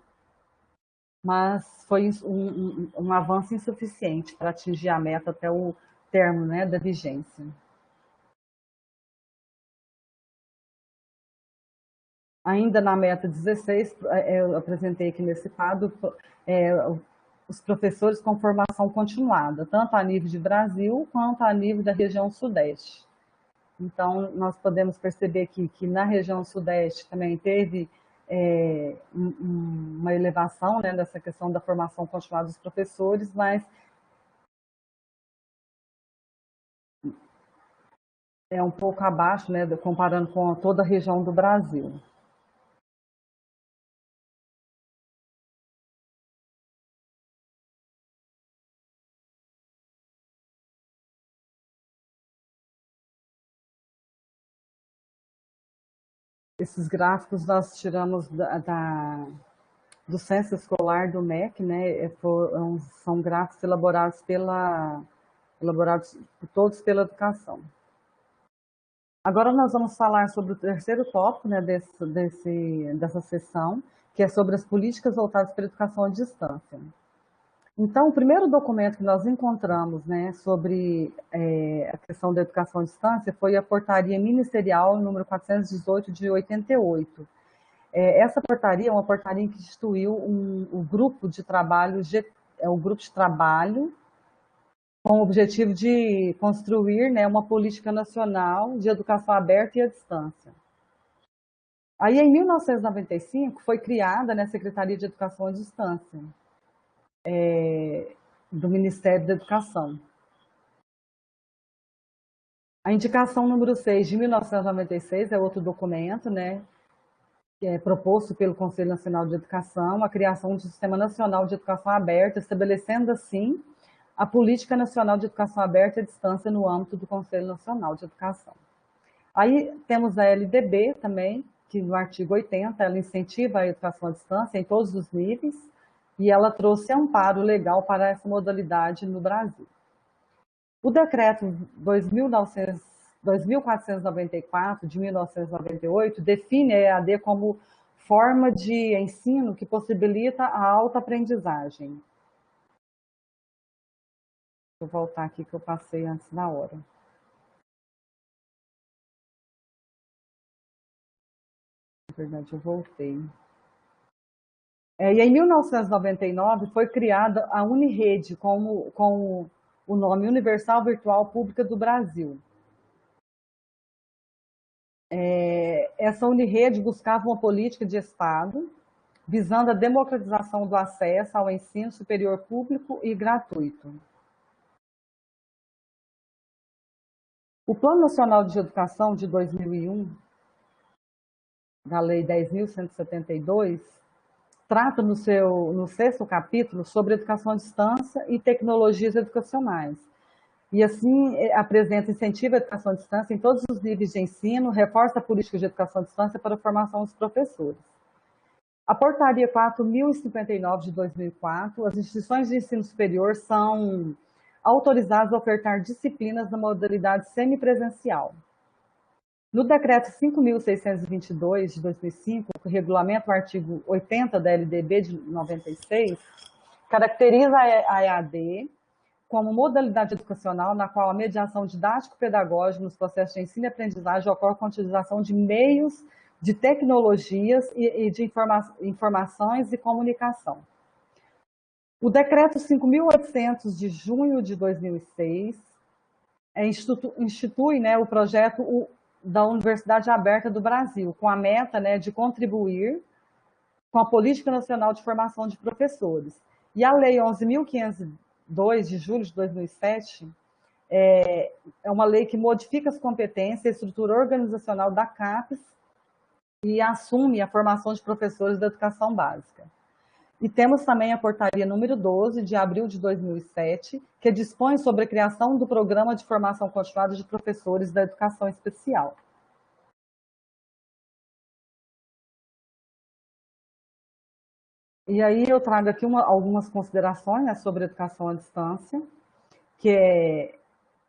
mas foi um avanço insuficiente para atingir a meta até o termo, né, da vigência. Ainda na meta 16, eu apresentei aqui nesse quadro os professores com formação continuada, tanto a nível de Brasil quanto a nível da região Sudeste. Então, nós podemos perceber aqui que na região Sudeste também teve uma elevação, né, dessa questão da formação continuada dos professores, mas é um pouco abaixo, né, comparando com toda a região do Brasil. Esses gráficos nós tiramos do censo escolar do MEC, né? São gráficos elaborados por todos pela educação. Agora nós vamos falar sobre o terceiro tópico, né, dessa sessão, que é sobre as políticas voltadas para a educação à distância. Então, o primeiro documento que nós encontramos, né, sobre a questão da educação à distância foi a Portaria Ministerial número 418 de 88. Essa portaria é uma portaria que instituiu um grupo de trabalho, um grupo de trabalho com o objetivo de construir, né, uma política nacional de educação aberta e à distância. Aí, em 1995, foi criada, né, a Secretaria de Educação à Distância, do Ministério da Educação. A indicação número 6 de 1996 é outro documento, né, que é proposto pelo Conselho Nacional de Educação, a criação de um Sistema Nacional de Educação Aberta, estabelecendo, assim, a Política Nacional de Educação Aberta e à Distância no âmbito do Conselho Nacional de Educação. Aí temos a LDB também, que no artigo 80, ela incentiva a educação à distância em todos os níveis, e ela trouxe amparo legal para essa modalidade no Brasil. O decreto 2494 de 1998 define a EAD como forma de ensino que possibilita a autoaprendizagem. Vou voltar aqui que eu passei antes da hora. Na verdade, eu voltei. E em 1999 foi criada a Unirede com o nome Universal Virtual Pública do Brasil. Essa Unirede buscava uma política de Estado visando a democratização do acesso ao ensino superior público e gratuito. O Plano Nacional de Educação de 2001, da Lei 10.172, trata no sexto capítulo sobre educação à distância e tecnologias educacionais. E assim apresenta incentivo à educação à distância em todos os níveis de ensino, reforça a política de educação à distância para a formação dos professores. A Portaria 4.059 de 2004, as instituições de ensino superior são autorizadas a ofertar disciplinas na modalidade semipresencial. No decreto 5.622 de 2005, que regulamenta o artigo 80 da LDB de 96, caracteriza a EAD como modalidade educacional na qual a mediação didático-pedagógica nos processos de ensino e aprendizagem ocorre com a utilização de meios de tecnologias e de informações e comunicação. O decreto 5.800 de junho de 2006 institui, né, o projeto da Universidade Aberta do Brasil, com a meta, né, de contribuir com a Política Nacional de Formação de Professores. E a Lei 11.502 de julho de 2007 é uma lei que modifica as competências e a estrutura organizacional da CAPES e assume a formação de professores da educação básica. E temos também a portaria número 12, de abril de 2007, que dispõe sobre a criação do Programa de Formação Continuada de Professores da Educação Especial. E aí eu trago aqui algumas considerações, né, sobre a educação à distância, que é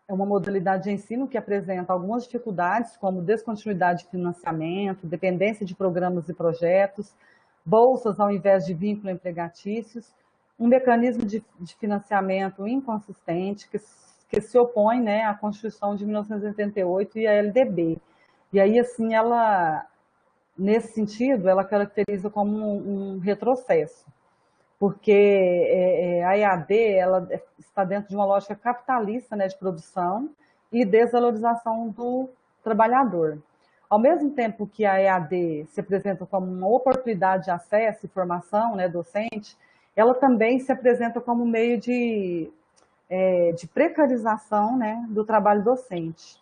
uma modalidade de ensino que apresenta algumas dificuldades, como descontinuidade de financiamento, dependência de programas e projetos, bolsas ao invés de vínculo empregatícios, um mecanismo de financiamento inconsistente que se opõe, né, à Constituição de 1988 e à LDB. E aí, assim, nesse sentido, ela caracteriza como um retrocesso, porque a EAD ela está dentro de uma lógica capitalista, né, de produção e desvalorização do trabalhador. Ao mesmo tempo que a EAD se apresenta como uma oportunidade de acesso e formação, né, docente, ela também se apresenta como meio de precarização, né, do trabalho docente.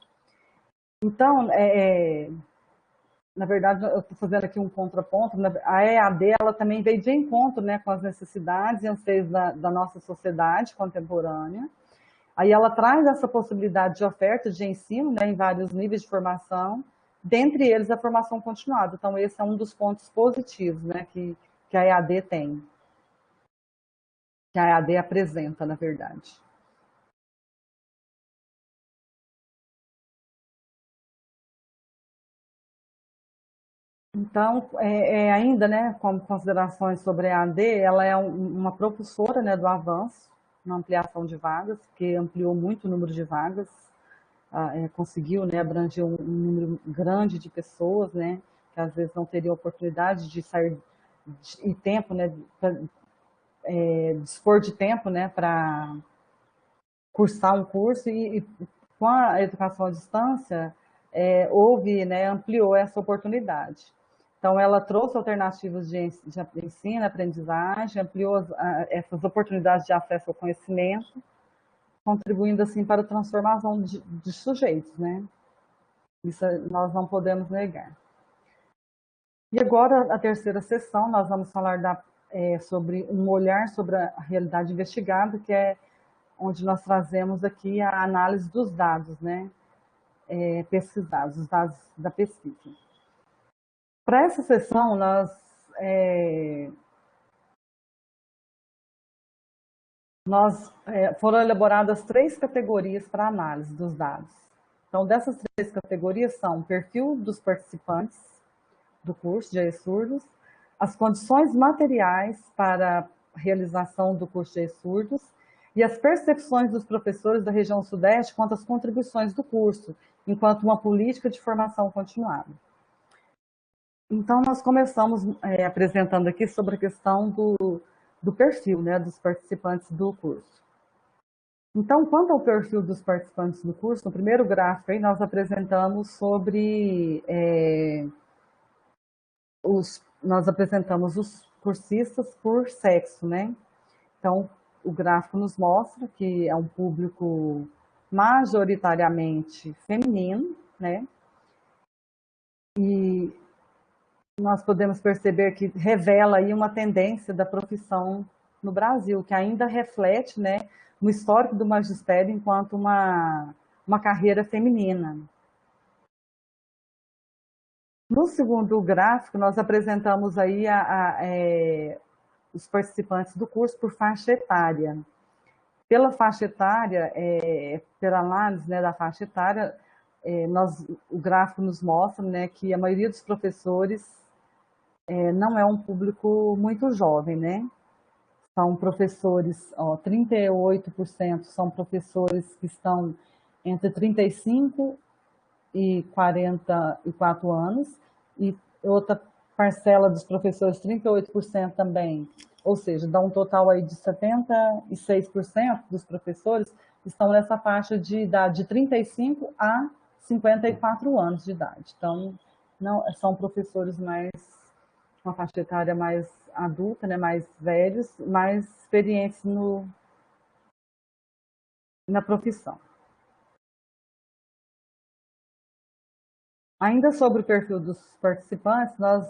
Então, na verdade, eu estou fazendo aqui um contraponto, a EAD ela também veio de encontro, né, com as necessidades e anseios da nossa sociedade contemporânea. Aí ela traz essa possibilidade de oferta de ensino, né, em vários níveis de formação, dentre eles a formação continuada. Então, esse é um dos pontos positivos, né, que a EAD tem, que a EAD apresenta, na verdade. Então, ainda, né, como considerações sobre a AD, ela é uma propulsora, né, do avanço na ampliação de vagas, que ampliou muito o número de vagas, conseguiu, né, abranger um número grande de pessoas, né, que às vezes não teriam oportunidade de sair e tempo, né, dispor de tempo, né, para cursar um curso e com a educação à distância houve, né, ampliou essa oportunidade. Então, ela trouxe alternativas de ensino, aprendizagem, ampliou essas oportunidades de acesso ao conhecimento, contribuindo, assim, para a transformação de sujeitos, né? Isso nós não podemos negar. E agora, a terceira sessão, nós vamos falar sobre um olhar sobre a realidade investigada, que é onde nós trazemos aqui a análise dos dados, né? Pesquisados, os dados da pesquisa. Para essa sessão, foram elaboradas 3 categorias para análise dos dados. Então, dessas 3 categorias são o perfil dos participantes do curso de surdos, as condições materiais para a realização do curso de surdos e as percepções dos professores da região sudeste quanto às contribuições do curso, enquanto uma política de formação continuada. Então, nós começamos apresentando aqui sobre a questão do perfil, né, dos participantes do curso. Então, quanto ao perfil dos participantes do curso, no primeiro gráfico aí nós apresentamos nós apresentamos os cursistas por sexo, né? Então, o gráfico nos mostra que é um público majoritariamente feminino, né? E nós podemos perceber que revela aí uma tendência da profissão no Brasil, que ainda reflete, né, no histórico do magistério enquanto uma carreira feminina. No segundo gráfico, nós apresentamos aí os participantes do curso por faixa etária. Pela faixa etária, pela análise, né, da faixa etária, o gráfico nos mostra, né, que a maioria dos professores não é um público muito jovem, né? São professores, 38% são professores que estão entre 35 e 44 anos, e outra parcela dos professores, 38% também, ou seja, dá um total aí de 76% dos professores estão nessa faixa de idade de 35 a 54 anos de idade. Então, não são professores uma faixa etária mais adulta, né, mais velhos, mais experientes na profissão. Ainda sobre o perfil dos participantes, nós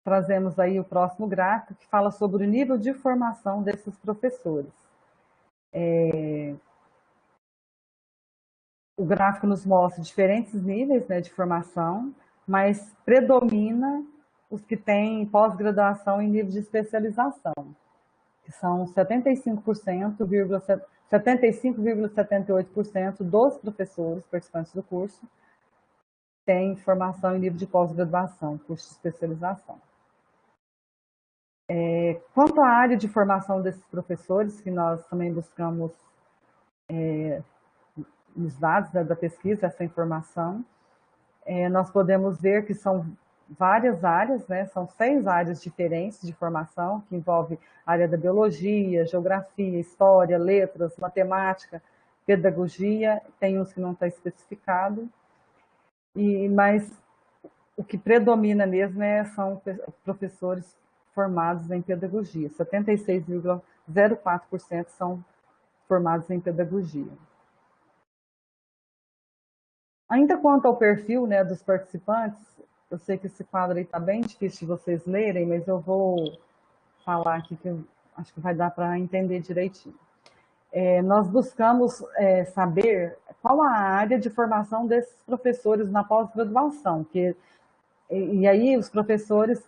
trazemos aí o próximo gráfico, que fala sobre o nível de formação desses professores. O gráfico nos mostra diferentes níveis, né, de formação, mas predomina os que têm pós-graduação em nível de especialização, que são 75,78% dos professores participantes do curso têm formação em nível de pós-graduação, curso de especialização. Quanto à área de formação desses professores, que nós também buscamos nos dados, né, da pesquisa, essa informação, nós podemos ver que são várias áreas, né? São 6 áreas diferentes de formação, que envolve a área da biologia, geografia, história, letras, matemática, pedagogia, tem uns que não está especificado, mas o que predomina mesmo são professores formados em pedagogia, 76,04% são formados em pedagogia. Ainda quanto ao perfil, né, dos participantes, eu sei que esse quadro aí está bem difícil de vocês lerem, mas eu vou falar aqui que eu acho que vai dar para entender direitinho. Nós buscamos saber qual a área de formação desses professores na pós-graduação, e aí os professores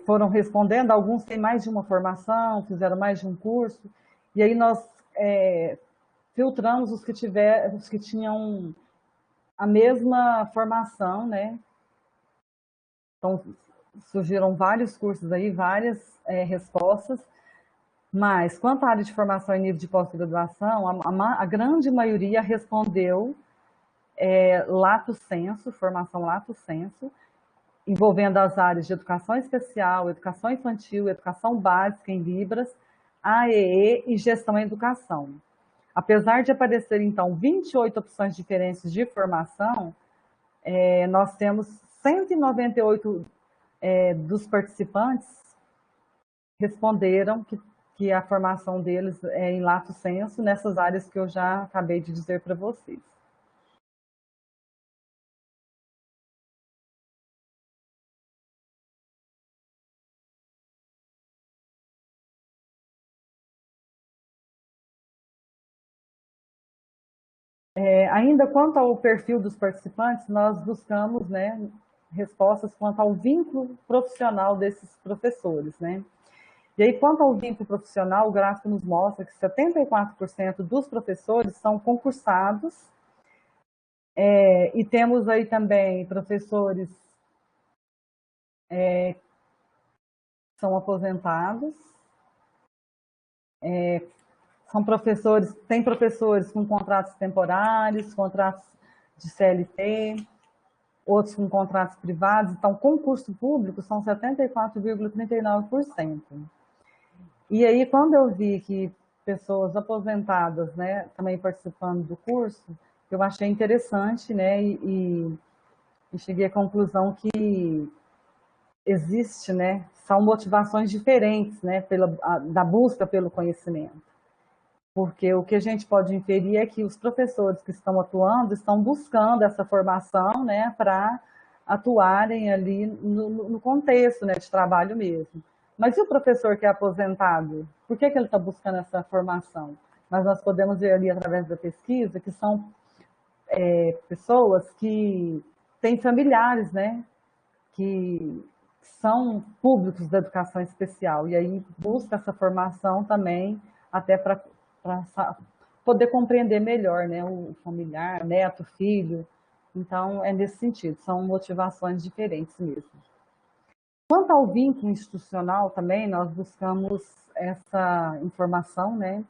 foram respondendo, alguns têm mais de uma formação, fizeram mais de um curso, e aí nós filtramos os que tinham a mesma formação, né? Então, surgiram vários cursos aí, várias respostas, mas quanto à área de formação em nível de pós-graduação, a grande maioria respondeu lato sensu, formação lato sensu, envolvendo as áreas de educação especial, educação infantil, educação básica em Libras, AEE e gestão em educação. Apesar de aparecer, então, 28 opções diferentes de formação, nós temos 198 dos participantes responderam que a formação deles é em lato sensu, nessas áreas que eu já acabei de dizer para vocês. Ainda quanto ao perfil dos participantes, nós buscamos, né, respostas quanto ao vínculo profissional desses professores, né? E aí, quanto ao vínculo profissional, o gráfico nos mostra que 74% dos professores são concursados, e temos aí também professores que são aposentados, são professores, tem professores com contratos temporários, contratos de CLT, outros com contratos privados, então, concurso público são 74,39%. E aí, quando eu vi que pessoas aposentadas, né, também participando do curso, eu achei interessante, né, e cheguei à conclusão que existe, né, são motivações diferentes, né, da busca pelo conhecimento. Porque o que a gente pode inferir é que os professores que estão atuando estão buscando essa formação, né, para atuarem ali no contexto, né, de trabalho mesmo. Mas e o professor que é aposentado? Por que ele está buscando essa formação? Mas nós podemos ver ali através da pesquisa que são pessoas que têm familiares, né, que são públicos da educação especial, e aí busca essa formação também até para poder compreender melhor, né, o familiar, neto, filho. Então, é nesse sentido, são motivações diferentes mesmo. Quanto ao vínculo institucional também, nós buscamos essa informação, né?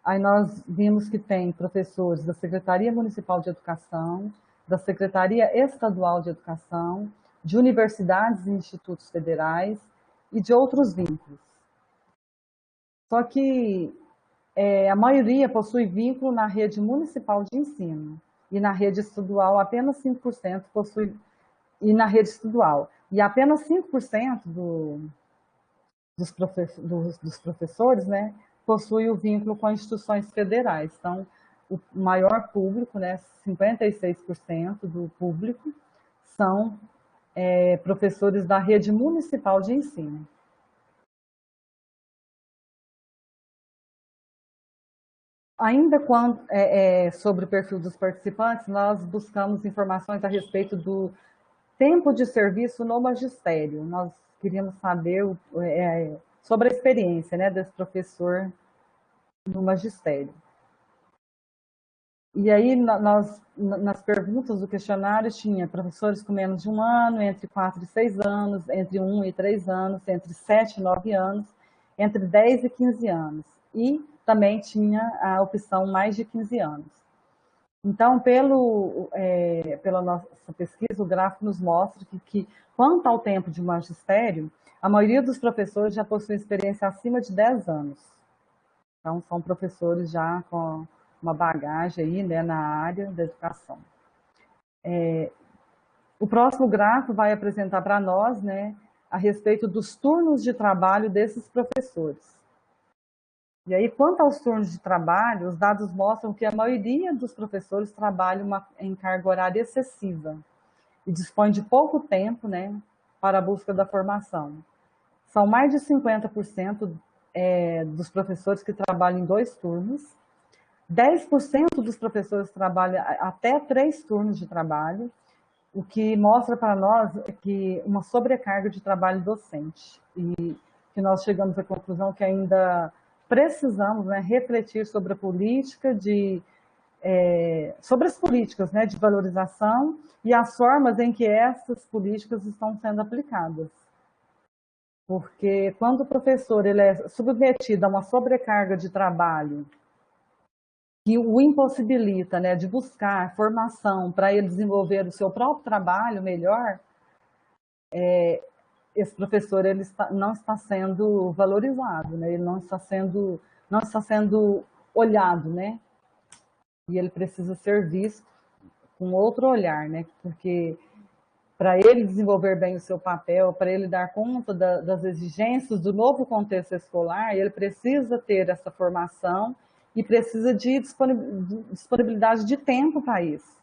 Aí nós vimos que tem professores da Secretaria Municipal de Educação, da Secretaria Estadual de Educação, de universidades e institutos federais e de outros vínculos. Só que a maioria possui vínculo na rede municipal de ensino e na rede estadual apenas 5% possui, e na rede estadual, e apenas 5% dos professores, né, possui o vínculo com instituições federais. Então, o maior público, né, 56% do público, são professores da rede municipal de ensino. Ainda sobre o perfil dos participantes, nós buscamos informações a respeito do tempo de serviço no magistério. Nós queríamos saber sobre a experiência, né, desse professor no magistério. E aí, nas perguntas do questionário, tinha professores com menos de 1 ano, entre 4 e 6 anos, entre 1 e 3 anos, entre 7 e 9 anos, entre 10 e 15 anos. E também tinha a opção mais de 15 anos. Então, pela nossa pesquisa, o gráfico nos mostra que, quanto ao tempo de magistério, a maioria dos professores já possui experiência acima de 10 anos. Então, são professores já com uma bagagem aí, né, na área da educação. O próximo gráfico vai apresentar para nós, né, a respeito dos turnos de trabalho desses professores. E aí, quanto aos turnos de trabalho, os dados mostram que a maioria dos professores trabalha em carga horária excessiva e dispõe de pouco tempo, né, para a busca da formação. São mais de 50% dos professores que trabalham em 2 turnos, 10% dos professores trabalham até 3 turnos de trabalho, o que mostra para nós que uma sobrecarga de trabalho docente. E que nós chegamos à conclusão que ainda precisamos, né, refletir sobre a política de sobre as políticas, né, de valorização e as formas em que essas políticas estão sendo aplicadas. Porque quando o professor ele é submetido a uma sobrecarga de trabalho que o impossibilita, né, de buscar formação para ele desenvolver o seu próprio trabalho melhor, esse professor não está sendo valorizado, né, ele não está sendo olhado, né, e ele precisa ser visto com outro olhar, né, porque para ele desenvolver bem o seu papel, para ele dar conta das exigências do novo contexto escolar, ele precisa ter essa formação e precisa de disponibilidade de tempo para isso.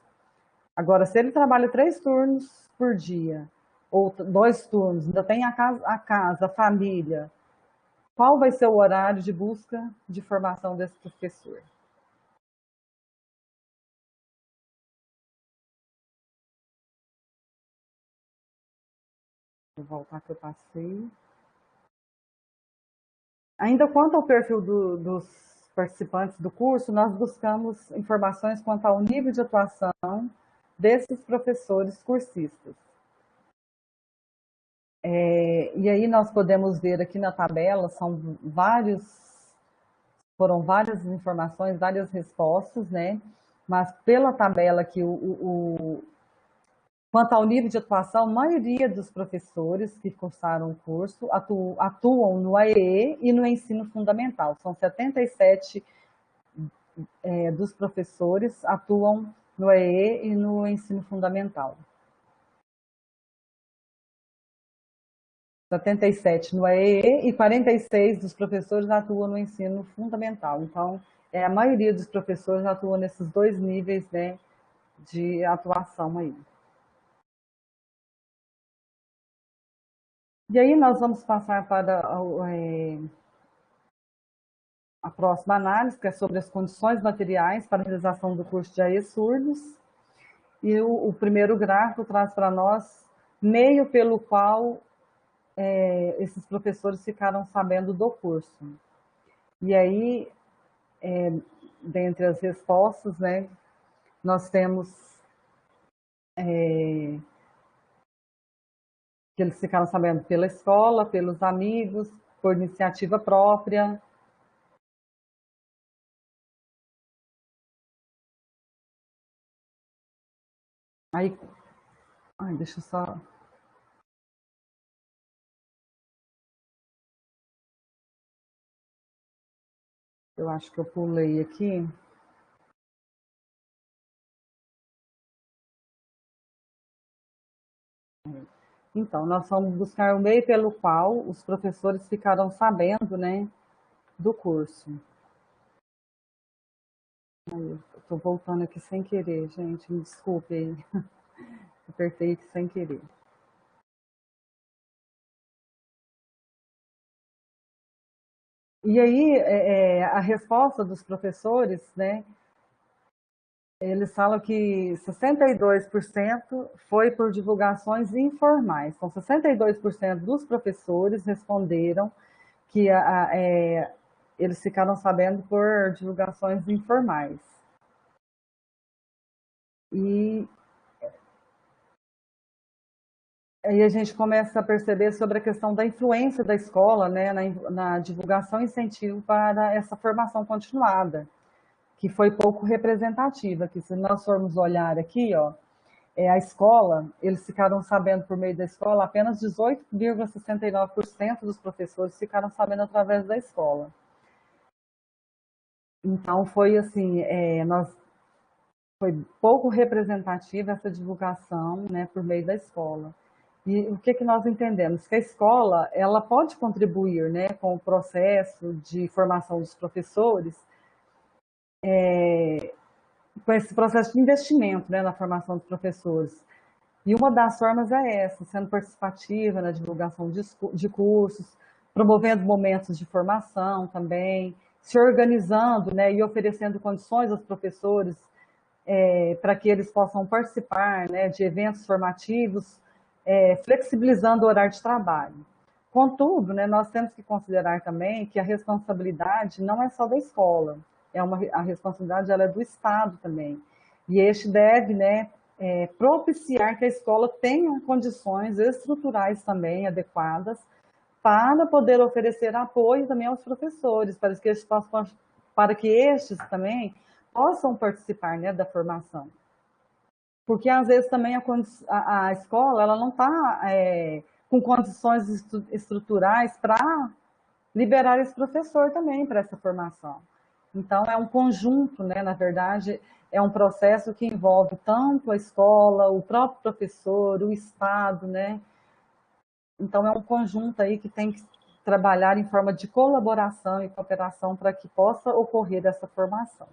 Agora, se ele trabalha 3 turnos por dia, ou 2 turnos, ainda tem a casa, a família, qual vai ser o horário de busca de formação desse professor? Vou voltar que eu passei. Ainda quanto ao perfil dos participantes do curso, nós buscamos informações quanto ao nível de atuação desses professores cursistas. E aí nós podemos ver aqui na tabela, foram várias informações, várias respostas, né? Mas pela tabela aqui, quanto ao nível de atuação, a maioria dos professores que cursaram o curso atuam no AEE e no ensino fundamental. São 77 dos professores atuam no AEE e no ensino fundamental. 77 no AEE e 46 dos professores atuam no ensino fundamental. Então, a maioria dos professores atuam nesses 2 níveis, né, de atuação aí. E aí nós vamos passar para a próxima análise, que é sobre as condições materiais para a realização do curso de AE Surdos. E o primeiro gráfico traz para nós meio pelo qual esses professores ficaram sabendo do curso. E aí, dentre as respostas, né, nós temos que eles ficaram sabendo pela escola, pelos amigos, por iniciativa própria. Aí, deixa eu só... Eu acho que eu pulei aqui. Então, nós vamos buscar o meio pelo qual os professores ficaram sabendo, né, do curso. Estou voltando aqui sem querer, gente, me desculpe aí. Apertei aqui sem querer. E aí, a resposta dos professores, né, eles falam que 62% foi por divulgações informais. Então, 62% dos professores responderam que eles ficaram sabendo por divulgações informais. E aí a gente começa a perceber sobre a questão da influência da escola, né, na divulgação e incentivo para essa formação continuada, que foi pouco representativa, que se nós formos olhar aqui, ó, a escola, eles ficaram sabendo por meio da escola, apenas 18,69% dos professores ficaram sabendo através da escola. Então, foi assim, foi pouco representativa essa divulgação, né, por meio da escola. E o que nós entendemos? Que a escola, ela pode contribuir, né, com o processo de formação dos professores, com esse processo de investimento, né, na formação dos professores. E uma das formas é essa, sendo participativa na divulgação de cursos, promovendo momentos de formação também, se organizando, né, e oferecendo condições aos professores para que eles possam participar, né, de eventos formativos, flexibilizando o horário de trabalho. Contudo, né, nós temos que considerar também que a responsabilidade não é só da escola, a responsabilidade ela é do Estado também. E este deve, né, propiciar que a escola tenha condições estruturais também adequadas para poder oferecer apoio também aos professores, para que estes também possam participar, né, da formação. Porque às vezes também a escola ela não está com condições estruturais para liberar esse professor também para essa formação. Então é um conjunto, né, na verdade, é um processo que envolve tanto a escola, o próprio professor, o Estado, né? Então é um conjunto aí que tem que trabalhar em forma de colaboração e cooperação para que possa ocorrer essa formação.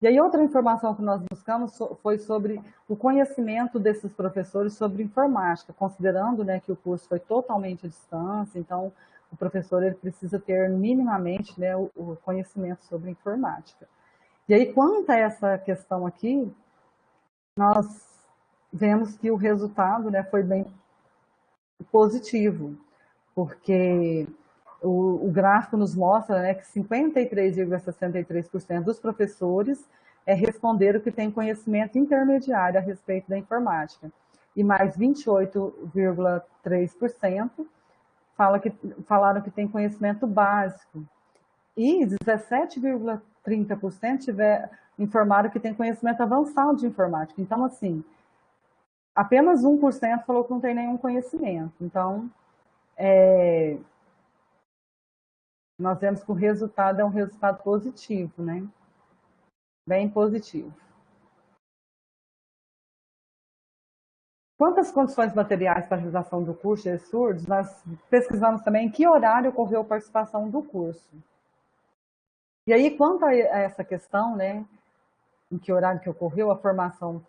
E aí outra informação que nós buscamos foi sobre o conhecimento desses professores sobre informática, considerando, né, que o curso foi totalmente à distância, então o professor ele precisa ter minimamente, né, o conhecimento sobre informática. E aí quanto a essa questão aqui, nós vemos que o resultado, né, foi bem positivo, porque o gráfico nos mostra, né, que 53,63% dos professores responderam que têm conhecimento intermediário a respeito da informática, e mais 28,3% falaram que têm conhecimento básico, e 17,30% informaram que têm conhecimento avançado de informática. Então, assim, apenas 1% falou que não tem nenhum conhecimento. Então, nós vemos que o resultado é um resultado positivo, né? Bem positivo. Quanto às condições materiais para a realização do curso de surdos, nós pesquisamos também em que horário ocorreu a participação do curso. E aí, quanto a essa questão, né, em que horário que ocorreu a formação,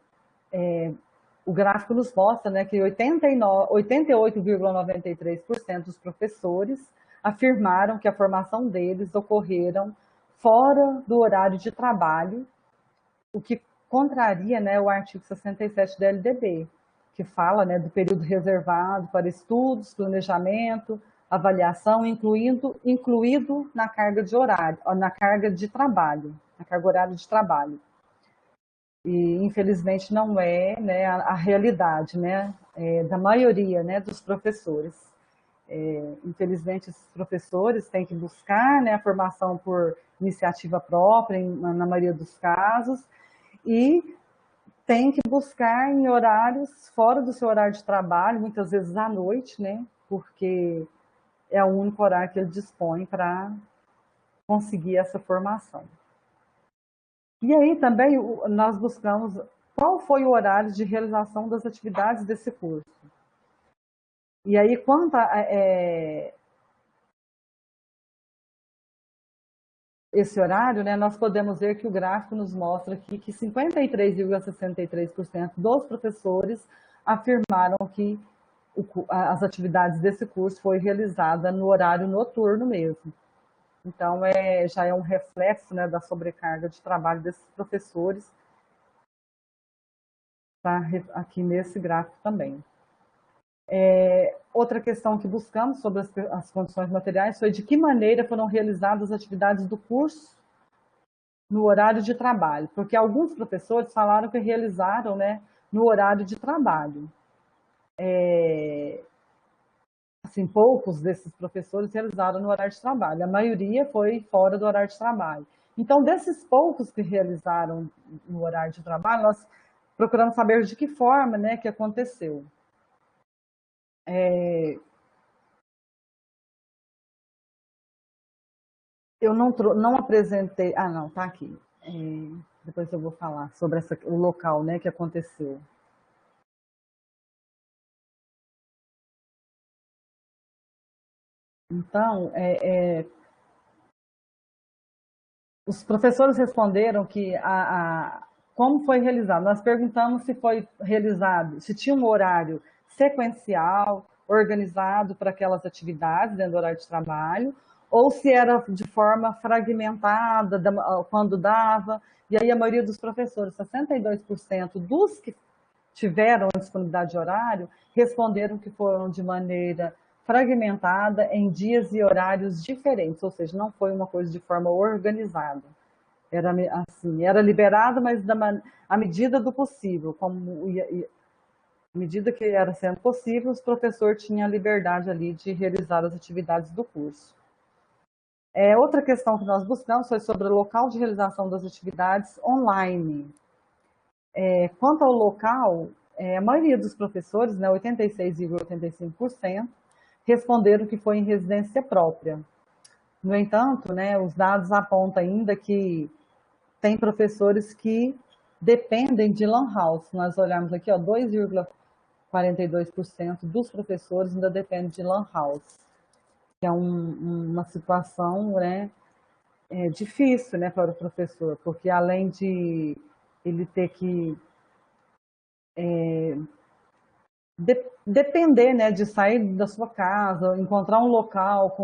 o gráfico nos mostra, né, que 88,93% dos professores afirmaram que a formação deles ocorreram fora do horário de trabalho, o que contraria, né, o artigo 67 da LDB, que fala, né, do período reservado para estudos, planejamento, avaliação, incluído na carga de horário, na carga de trabalho, na carga horária de trabalho. E infelizmente não é, né, a realidade, né, da maioria, né, dos professores. Infelizmente esses professores têm que buscar, né, a formação por iniciativa própria, na maioria dos casos, e tem que buscar em horários fora do seu horário de trabalho, muitas vezes à noite, né, porque é o único horário que ele dispõe para conseguir essa formação. E aí também nós buscamos qual foi o horário de realização das atividades desse curso. E aí, quanto a esse horário, né, nós podemos ver que o gráfico nos mostra aqui que 53,63% dos professores afirmaram que as atividades desse curso foi realizada no horário noturno mesmo. Então, já é um reflexo, né, da sobrecarga de trabalho desses professores, tá aqui nesse gráfico também. Outra questão que buscamos sobre as condições materiais foi de que maneira foram realizadas as atividades do curso no horário de trabalho, porque alguns professores falaram que realizaram, né, no horário de trabalho. Assim, poucos desses professores realizaram no horário de trabalho, a maioria foi fora do horário de trabalho. Então, desses poucos que realizaram no horário de trabalho, nós procuramos saber de que forma, né, que aconteceu. Eu não apresentei... Ah, não, tá aqui. Depois eu vou falar sobre o local, né, que aconteceu. Então, os professores responderam que como foi realizado. Nós perguntamos se foi realizado, se tinha um horário sequencial, organizado para aquelas atividades dentro do horário de trabalho, ou se era de forma fragmentada, quando dava. E aí a maioria dos professores, 62% dos que tiveram a disponibilidade de horário, responderam que foram de maneira fragmentada em dias e horários diferentes, ou seja, não foi uma coisa de forma organizada. Era assim, era liberado, mas à medida do possível, à medida que era sendo possível, os professores tinham a liberdade ali de realizar as atividades do curso. Outra questão que nós buscamos foi sobre o local de realização das atividades online. Quanto ao local, a maioria dos professores, né, 86,85%, responderam que foi em residência própria. No entanto, né, os dados apontam ainda que tem professores que dependem de lan house. Nós olhamos aqui, 2,42% dos professores ainda dependem de lan house, que é uma situação, né, difícil, né, para o professor, porque além de ele ter que depender, né, de sair da sua casa, encontrar um local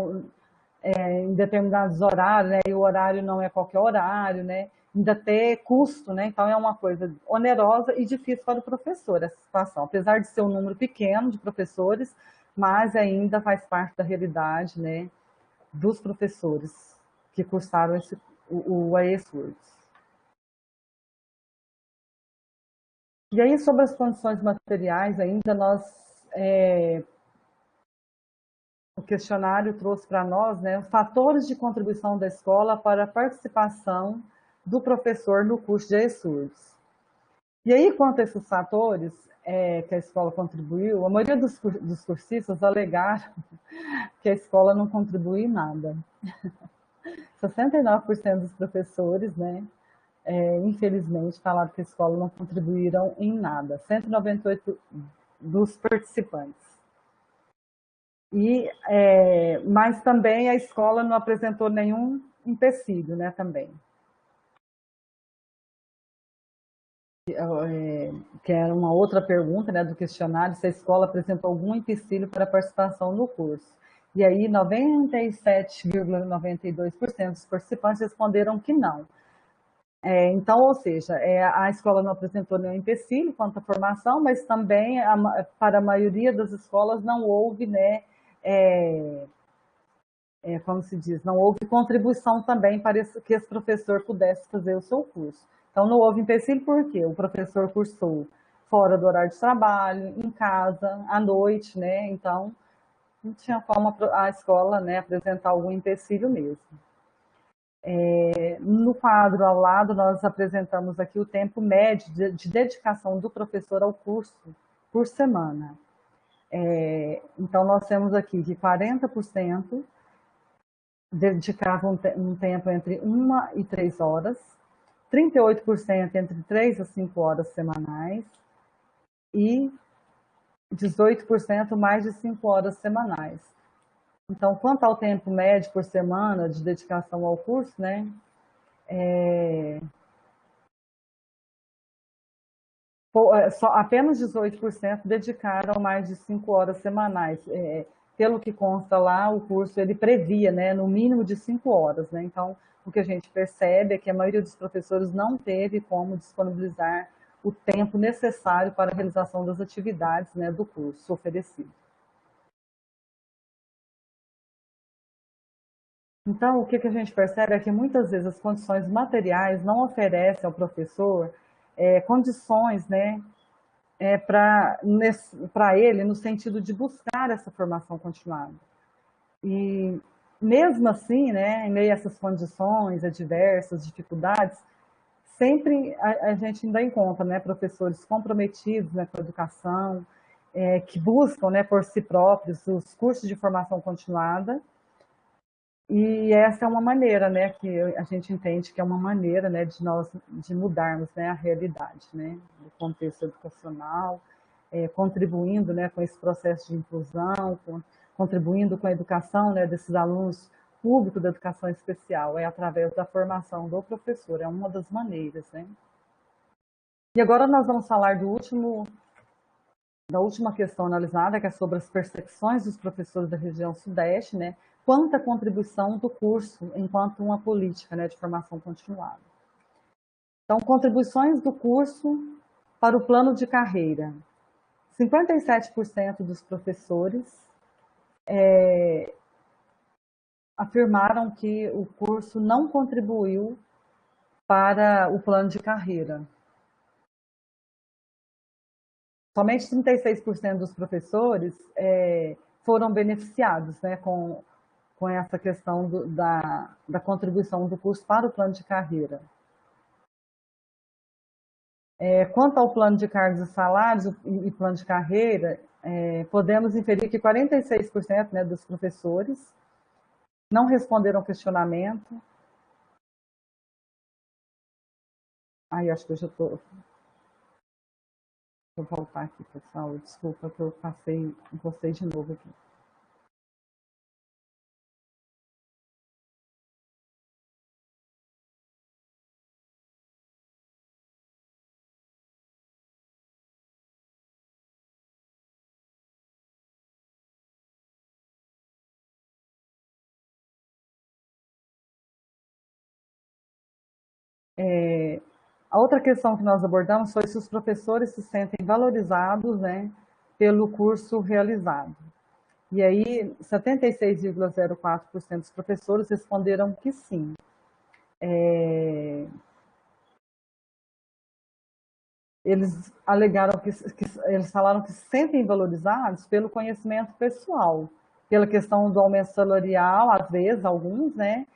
em determinados horários, né, e o horário não é qualquer horário, né, ainda ter custo, né, então é uma coisa onerosa e difícil para o professor essa situação, apesar de ser um número pequeno de professores, mas ainda faz parte da realidade, né, dos professores que cursaram o AESWords. E aí, sobre as condições materiais, ainda o questionário trouxe para nós, né, os fatores de contribuição da escola para a participação do professor no curso de estudos. E aí, quanto a esses fatores que a escola contribuiu, a maioria dos cursistas alegaram que a escola não contribui em nada. 69% dos professores, né, infelizmente, falaram que a escola não contribuíram em nada. 198 dos participantes. Mas também a escola não apresentou nenhum empecilho, né, também. Que era uma outra pergunta, né, do questionário, se a escola apresentou algum empecilho para a participação no curso. E aí 97,92% dos participantes responderam que não. Então, ou seja, a escola não apresentou nenhum empecilho quanto à formação, mas também para a maioria das escolas não houve, né, como se diz, não houve contribuição também para que esse professor pudesse fazer o seu curso. Então, não houve empecilho porque o professor cursou fora do horário de trabalho, em casa, à noite, né? Então, não tinha como a escola, né, apresentar algum empecilho mesmo. No quadro ao lado, nós apresentamos aqui o tempo médio de dedicação do professor ao curso por semana. Então, nós temos aqui que 40% dedicavam um tempo entre 1 e 3 horas, 38% entre 3 a 5 horas semanais e 18% mais de 5 horas semanais. Então, quanto ao tempo médio por semana de dedicação ao curso, né, apenas 18% dedicaram mais de 5 horas semanais. Pelo que consta lá, o curso ele previa, né, no mínimo de 5 horas. Né? Então, o que a gente percebe é que a maioria dos professores não teve como disponibilizar o tempo necessário para a realização das atividades, né, do curso oferecido. Então, o que a gente percebe é que muitas vezes as condições materiais não oferecem ao professor condições, né, para ele no sentido de buscar essa formação continuada. E mesmo assim, né, em meio a essas condições adversas, dificuldades, sempre a gente ainda encontra, né, professores comprometidos, né, com a educação, que buscam, né, por si próprios os cursos de formação continuada. E essa é uma maneira, né, que a gente entende que é uma maneira, né, de mudarmos, né, a realidade, né, do contexto educacional, contribuindo, né, com esse processo de inclusão, contribuindo com a educação, né, desses alunos públicos da educação especial, através da formação do professor, é uma das maneiras, né. E agora nós vamos falar da última questão analisada, que é sobre as percepções dos professores da região Sudeste, né, quanto à contribuição do curso enquanto uma política, né, de formação continuada. Então, contribuições do curso para o plano de carreira. 57% dos professores afirmaram que o curso não contribuiu para o plano de carreira. Somente 36% dos professores foram beneficiados, né, com essa questão da contribuição do curso para o plano de carreira. Quanto ao plano de cargos e salários e plano de carreira, podemos inferir que 46%, né, dos professores não responderam ao questionamento. Acho que eu já estou... Vou voltar aqui, pessoal. Desculpa que eu passei em vocês de novo aqui. A outra questão que nós abordamos foi se os professores se sentem valorizados, né, pelo curso realizado. E aí, 76,04% dos professores responderam que sim. Eles alegaram eles falaram que se sentem valorizados pelo conhecimento pessoal, pela questão do aumento salarial, às vezes, alguns, né,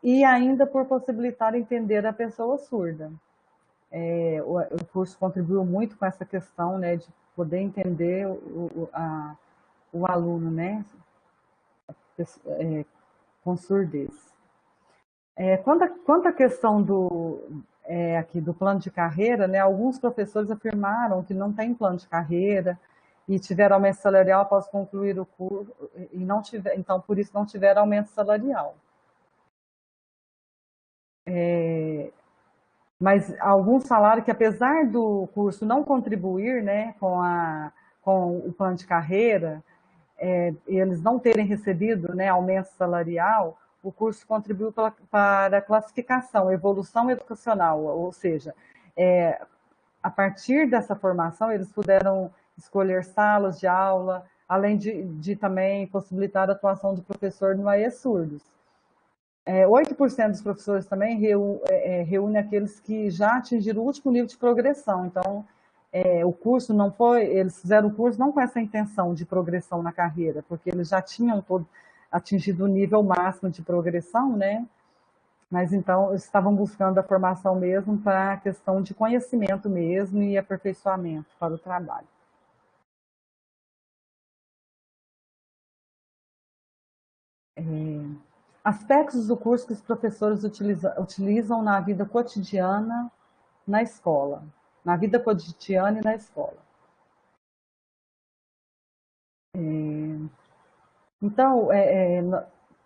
e ainda por possibilitar entender a pessoa surda. O curso contribuiu muito com essa questão, né, de poder entender o aluno, né, com surdez. Quanto à questão aqui do plano de carreira, né, alguns professores afirmaram que não tem plano de carreira e tiveram aumento salarial após concluir o curso, e não tiver, então por isso não tiveram aumento salarial. Mas alguns falaram que apesar do curso não contribuir, né, com o plano de carreira, eles não terem recebido, né, aumento salarial, o curso contribuiu para a classificação, evolução educacional, ou seja, a partir dessa formação eles puderam escolher salas de aula, além de também possibilitar a atuação do professor no AE Surdos. 8% dos professores também reúne aqueles que já atingiram o último nível de progressão. Então, o curso não foi, eles fizeram o curso não com essa intenção de progressão na carreira, porque eles já tinham atingido o nível máximo de progressão, né? Mas então eles estavam buscando a formação mesmo para a questão de conhecimento mesmo e aperfeiçoamento para o trabalho. Aspectos do curso que os professores utilizam na vida cotidiana na escola, na vida cotidiana e na escola. Então,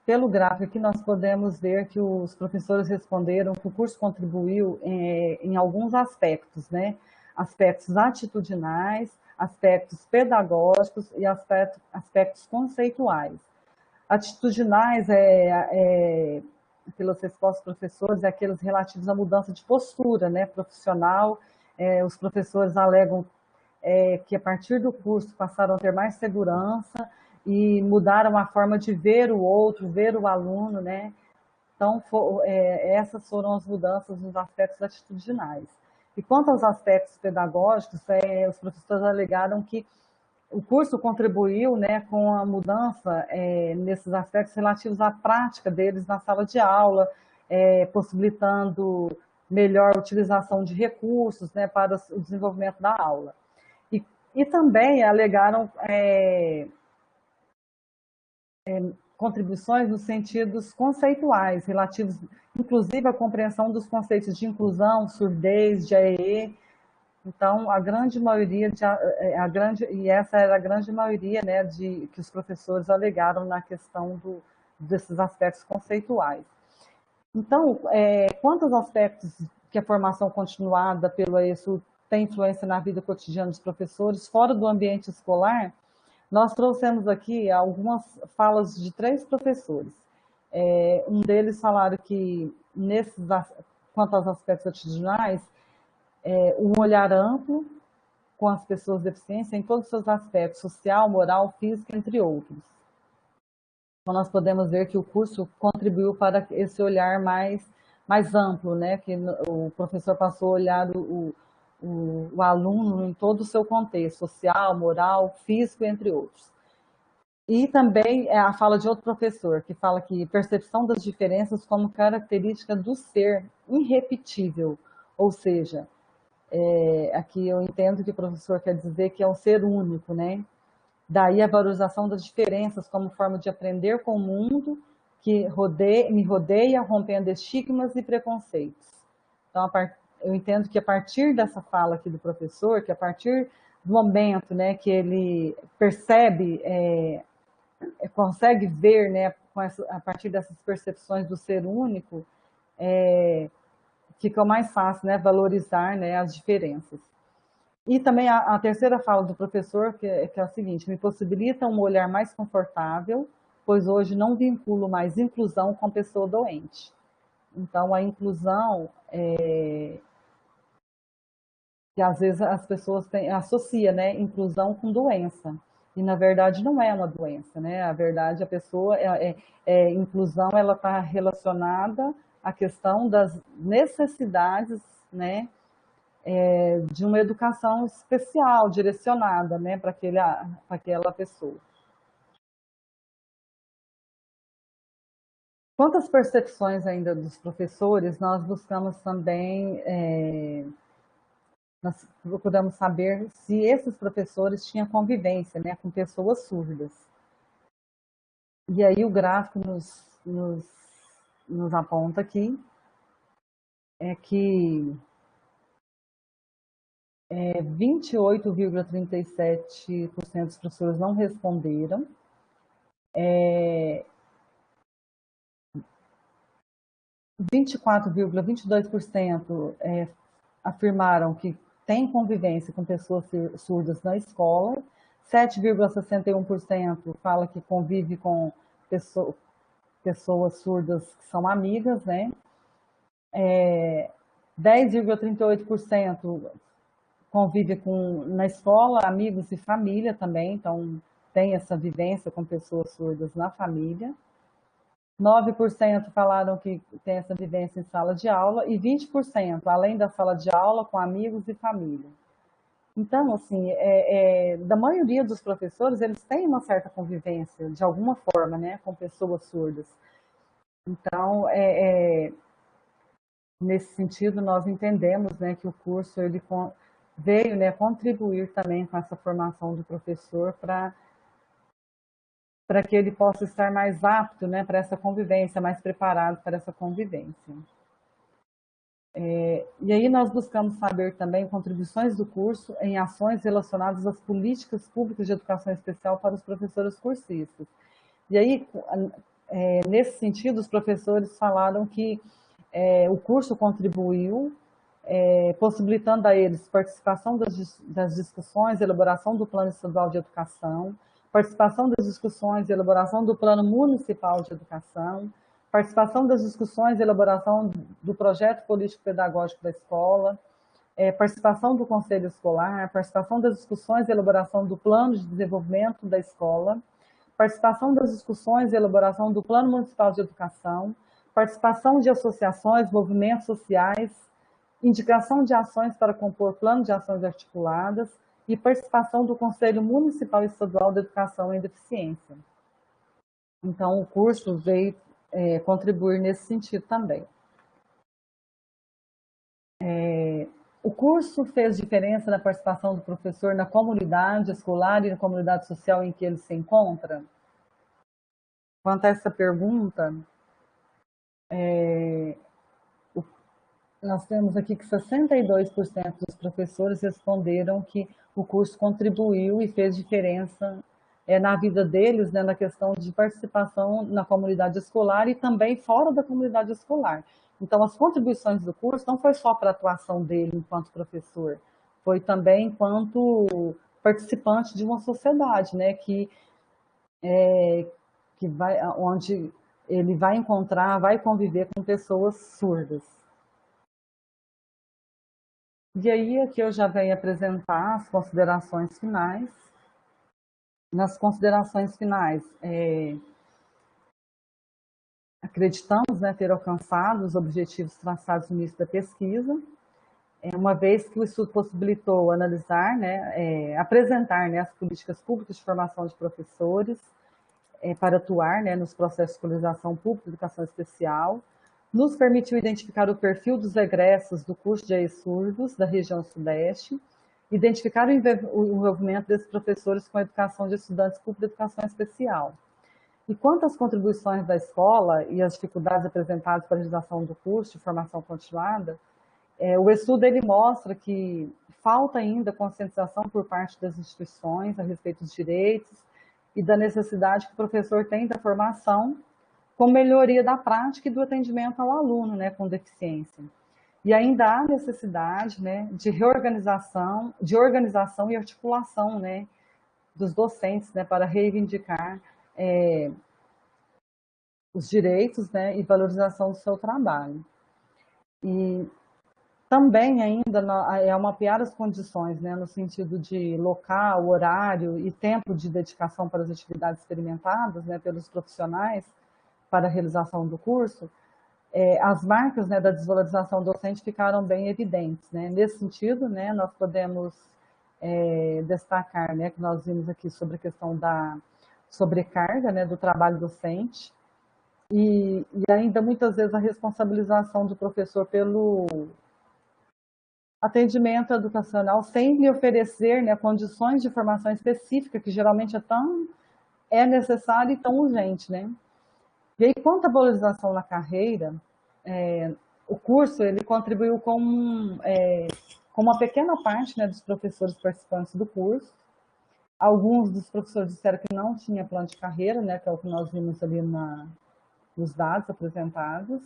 pelo gráfico aqui, nós podemos ver que os professores responderam que o curso contribuiu em alguns aspectos, né? Aspectos atitudinais, aspectos pedagógicos e aspectos conceituais. Atitudinais pelas respostas dos professores, é aqueles relativos à mudança de postura, né, profissional. Os professores alegam que a partir do curso passaram a ter mais segurança e mudaram a forma de ver o outro, ver o aluno, né? Então, essas foram as mudanças nos aspectos atitudinais. E quanto aos aspectos pedagógicos, os professores alegaram que o curso contribuiu, né, com a mudança nesses aspectos relativos à prática deles na sala de aula, possibilitando melhor utilização de recursos, né, para o desenvolvimento da aula. E também alegaram contribuições nos sentidos conceituais, relativos, inclusive, à compreensão dos conceitos de inclusão, surdez, de AEE. Então, a grande maioria, e essa era a grande maioria, né, que os professores alegaram na questão desses aspectos conceituais. Então, quanto aos aspectos que a formação continuada pelo AESU tem influência na vida cotidiana dos professores, fora do ambiente escolar, nós trouxemos aqui algumas falas de 3 professores. Um deles falaram que, quanto aos aspectos atitudinais, um olhar amplo com as pessoas de deficiência em todos os seus aspectos, social, moral, físico, entre outros. Então, nós podemos ver que o curso contribuiu para esse olhar mais mais amplo, né? Que o professor passou a olhar o aluno em todo o seu contexto, social, moral, físico, entre outros. E também a fala de outro professor, que fala que percepção das diferenças como característica do ser irrepetível, ou seja, aqui eu entendo que o professor quer dizer que é um ser único, né? Daí a valorização das diferenças como forma de aprender com o mundo que me rodeia, rompendo estigmas e preconceitos. Então, eu entendo que a partir dessa fala aqui do professor, que a partir do momento, né, que ele percebe, consegue ver, né, a partir dessas percepções do ser único, fica mais fácil, né, valorizar, né, as diferenças. E também a terceira fala do professor, que é a seguinte: me possibilita um olhar mais confortável, pois hoje não vinculo mais inclusão com pessoa doente. Então, a inclusão, que às vezes as pessoas associam, né, inclusão com doença. E, na verdade, não é uma doença, né? A verdade, a pessoa, inclusão, ela está relacionada à questão das necessidades, né, de uma educação especial, direcionada, né, para aquela pessoa. Quanto às percepções ainda dos professores, nós buscamos também, nós procuramos saber se esses professores tinham convivência, né, com pessoas surdas. E aí o gráfico nos aponta aqui que 28,37% dos professores não responderam, 24,22% afirmaram que tem convivência com pessoas surdas na escola, 7,61% fala que convive com pessoas surdas que são amigas, né? 10,38% convive na escola, amigos e família também, então tem essa vivência com pessoas surdas na família. 9% falaram que tem essa vivência em sala de aula e 20%, além da sala de aula, com amigos e família. Então, assim, da maioria dos professores, eles têm uma certa convivência, de alguma forma, né, com pessoas surdas. Então, nesse sentido, nós entendemos, né, que o curso ele veio, né, contribuir também com essa formação do professor para que ele possa estar mais apto, né, para essa convivência, mais preparado para essa convivência. E aí nós buscamos saber também contribuições do curso em ações relacionadas às políticas públicas de educação especial para os professores cursistas. E aí, nesse sentido, os professores falaram que o curso contribuiu, possibilitando a eles participação das discussões, elaboração do Plano Estadual de Educação, participação das discussões e elaboração do Plano Municipal de Educação, participação das discussões e elaboração do projeto político-pedagógico da escola, participação do conselho escolar, participação das discussões e elaboração do plano de desenvolvimento da escola, participação das discussões e elaboração do Plano Municipal de Educação, participação de associações, movimentos sociais, indicação de ações para compor plano de ações articuladas e participação do Conselho Municipal e Estadual de Educação em Deficiência. Então, o curso veio contribuir nesse sentido também. O curso fez diferença na participação do professor na comunidade escolar e na comunidade social em que ele se encontra? Quanto a essa pergunta, nós temos aqui que 62% dos professores responderam que o curso contribuiu e fez diferença na vida deles, né, na questão de participação na comunidade escolar e também fora da comunidade escolar. Então, as contribuições do curso não foi só para a atuação dele enquanto professor, foi também enquanto participante de uma sociedade, né, onde ele vai encontrar, vai conviver com pessoas surdas. E aí, aqui eu já venho apresentar as considerações finais. Nas considerações finais, acreditamos, né, ter alcançado os objetivos traçados no início da pesquisa, uma vez que o estudo possibilitou analisar, né, apresentar, né, as políticas públicas de formação de professores para atuar, né, nos processos de escolarização pública e educação especial, nos permitiu identificar o perfil dos egressos do curso de ESURDOS da região Sudeste, identificar o envolvimento desses professores com a educação de estudantes públicos de educação especial. E quanto às contribuições da escola e as dificuldades apresentadas para a realização do curso de formação continuada, o estudo ele mostra que falta ainda conscientização por parte das instituições a respeito dos direitos e da necessidade que o professor tem da formação com melhoria da prática e do atendimento ao aluno, né, com deficiência. E ainda há necessidade, né, de reorganização, de organização e articulação, né, dos docentes, né, para reivindicar os direitos, né, e valorização do seu trabalho. E também ainda é mapear as condições, né, no sentido de local, horário e tempo de dedicação para as atividades experimentadas, né, pelos profissionais para a realização do curso, as marcas, né, da desvalorização docente ficaram bem evidentes, né. Nesse sentido, né, nós podemos destacar, né, que nós vimos aqui sobre a questão da sobrecarga, né, do trabalho docente e ainda muitas vezes a responsabilização do professor pelo atendimento educacional sem lhe oferecer, né, condições de formação específica, que geralmente é necessário e tão urgente, né? E aí, quanto à valorização na carreira, o curso ele contribuiu com uma pequena parte, né, dos professores participantes do curso. Alguns dos professores disseram que não tinha plano de carreira, né, que é o que nós vimos ali nos dados apresentados.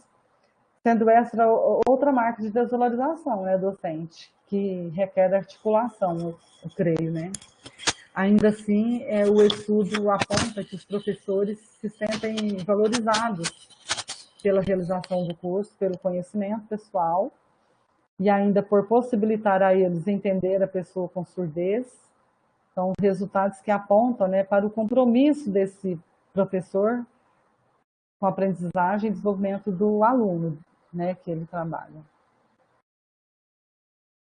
Sendo essa outra marca de desvalorização, né, docente, que requer articulação, eu creio, né. Ainda assim, o estudo aponta que os professores se sentem valorizados pela realização do curso, pelo conhecimento pessoal, e ainda por possibilitar a eles entender a pessoa com surdez. São resultados que apontam, né, para o compromisso desse professor com a aprendizagem e desenvolvimento do aluno, né, que ele trabalha.